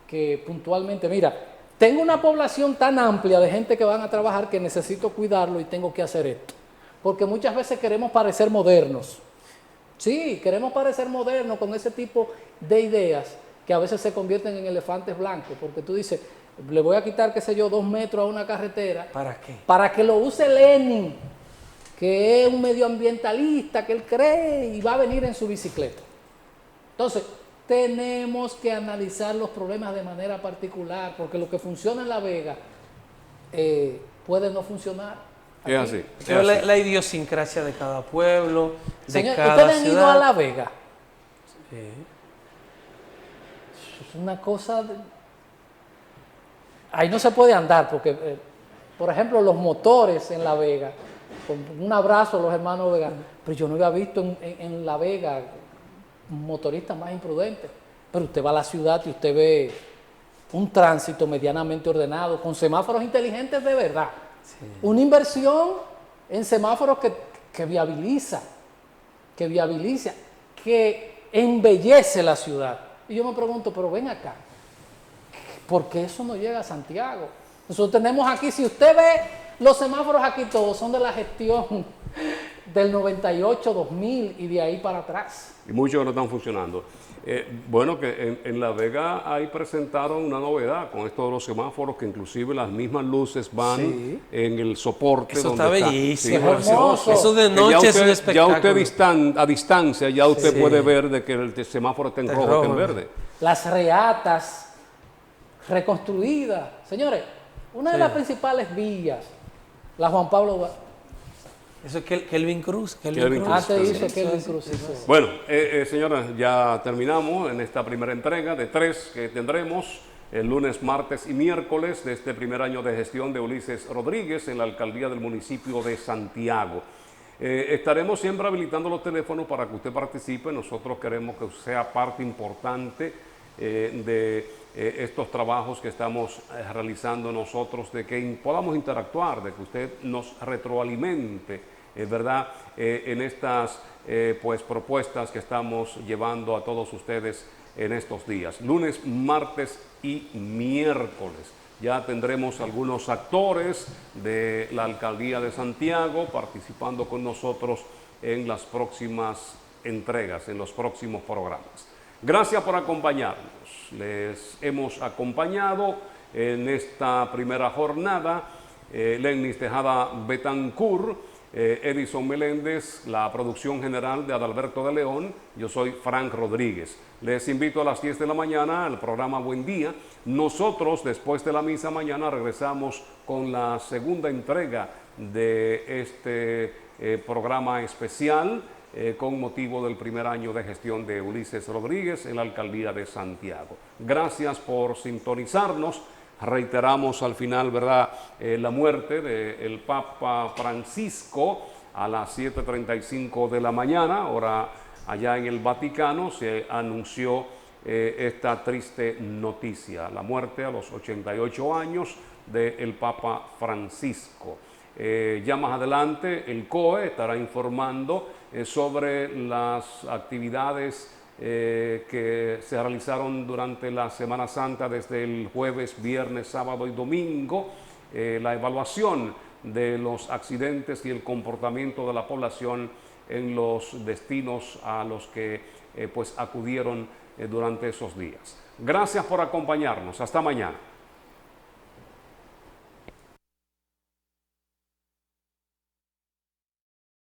que puntualmente, mira, tengo una población tan amplia de gente que van a trabajar que necesito cuidarlo y tengo que hacer esto. Porque muchas veces queremos parecer modernos. Sí, queremos parecer modernos con ese tipo de ideas que a veces se convierten en elefantes blancos, porque tú dices, le voy a quitar, qué sé yo, 2 metros a una carretera. ¿Para qué? Para que lo use Lenin, que es un medioambientalista, que él cree y va a venir en su bicicleta. Entonces, tenemos que analizar los problemas de manera particular, porque lo que funciona en La Vega puede no funcionar aquí. Es así. Pero la idiosincrasia de cada pueblo, de Señor, cada ¿ustedes han ido ciudad. a La Vega? Sí. Es una cosa... Ahí no se puede andar, porque, por ejemplo, los motores en La Vega, con un abrazo a los hermanos Vega, pero yo no había visto en La Vega motoristas más imprudentes. Pero usted va a la ciudad y usted ve un tránsito medianamente ordenado, con semáforos inteligentes de verdad. Sí. Una inversión en semáforos que viabiliza, que embellece la ciudad. Y yo me pregunto, pero ven acá, ¿por qué eso no llega a Santiago? Nosotros tenemos aquí, si usted ve los semáforos aquí, todos son de la gestión del 98, 2000 y de ahí para atrás. Y muchos no están funcionando. Bueno, que en La Vega ahí presentaron una novedad con esto de los semáforos, que inclusive las mismas luces van Sí. en el soporte. Eso donde está bellísimo. Es hermoso. Eso de Que noche es un ya espectáculo. usted a distancia, ya usted Sí. puede ver de que el semáforo está en Está rojo, está en rojo. verde. Las reatas reconstruidas. Señores, una de Sí. las principales vías, la Juan Pablo... Eso es Kelvin Cruz. Kelvin Cruz. Antes sí, dice sí. Kelvin Cruz. Eso. Bueno, señoras, ya terminamos en esta primera entrega de 3 que tendremos el lunes, martes y miércoles de este primer año de gestión de Ulises Rodríguez en la alcaldía del municipio de Santiago. Estaremos siempre habilitando los teléfonos para que usted participe. Nosotros queremos que sea parte importante de estos trabajos que estamos realizando nosotros, de que podamos interactuar, de que usted nos retroalimente, ¿verdad? En estas pues propuestas que estamos llevando a todos ustedes en estos días, lunes, martes y miércoles. Ya tendremos algunos actores de la alcaldía de Santiago participando con nosotros en las próximas entregas, en los próximos programas. Gracias por acompañarnos. Les hemos acompañado en esta primera jornada Lenis Tejada Betancourt, Edison Meléndez, la producción general de Adalberto de León. Yo soy Frank Rodríguez. Les invito a las 10 de la mañana al programa Buen Día. Nosotros, después de la misa mañana, regresamos con la segunda entrega de este programa especial con motivo del primer año de gestión de Ulises Rodríguez en la alcaldía de Santiago. Gracias por sintonizarnos. Reiteramos al final, ¿verdad?, la muerte del Papa Francisco a las 7:35 de la mañana, hora allá en el Vaticano. Se anunció esta triste noticia, la muerte a los 88 años del Papa Francisco. Ya más adelante el COE estará informando sobre las actividades que se realizaron durante la Semana Santa desde el jueves, viernes, sábado y domingo, la evaluación de los accidentes y el comportamiento de la población en los destinos a los que pues acudieron durante esos días. Gracias por acompañarnos. Hasta mañana.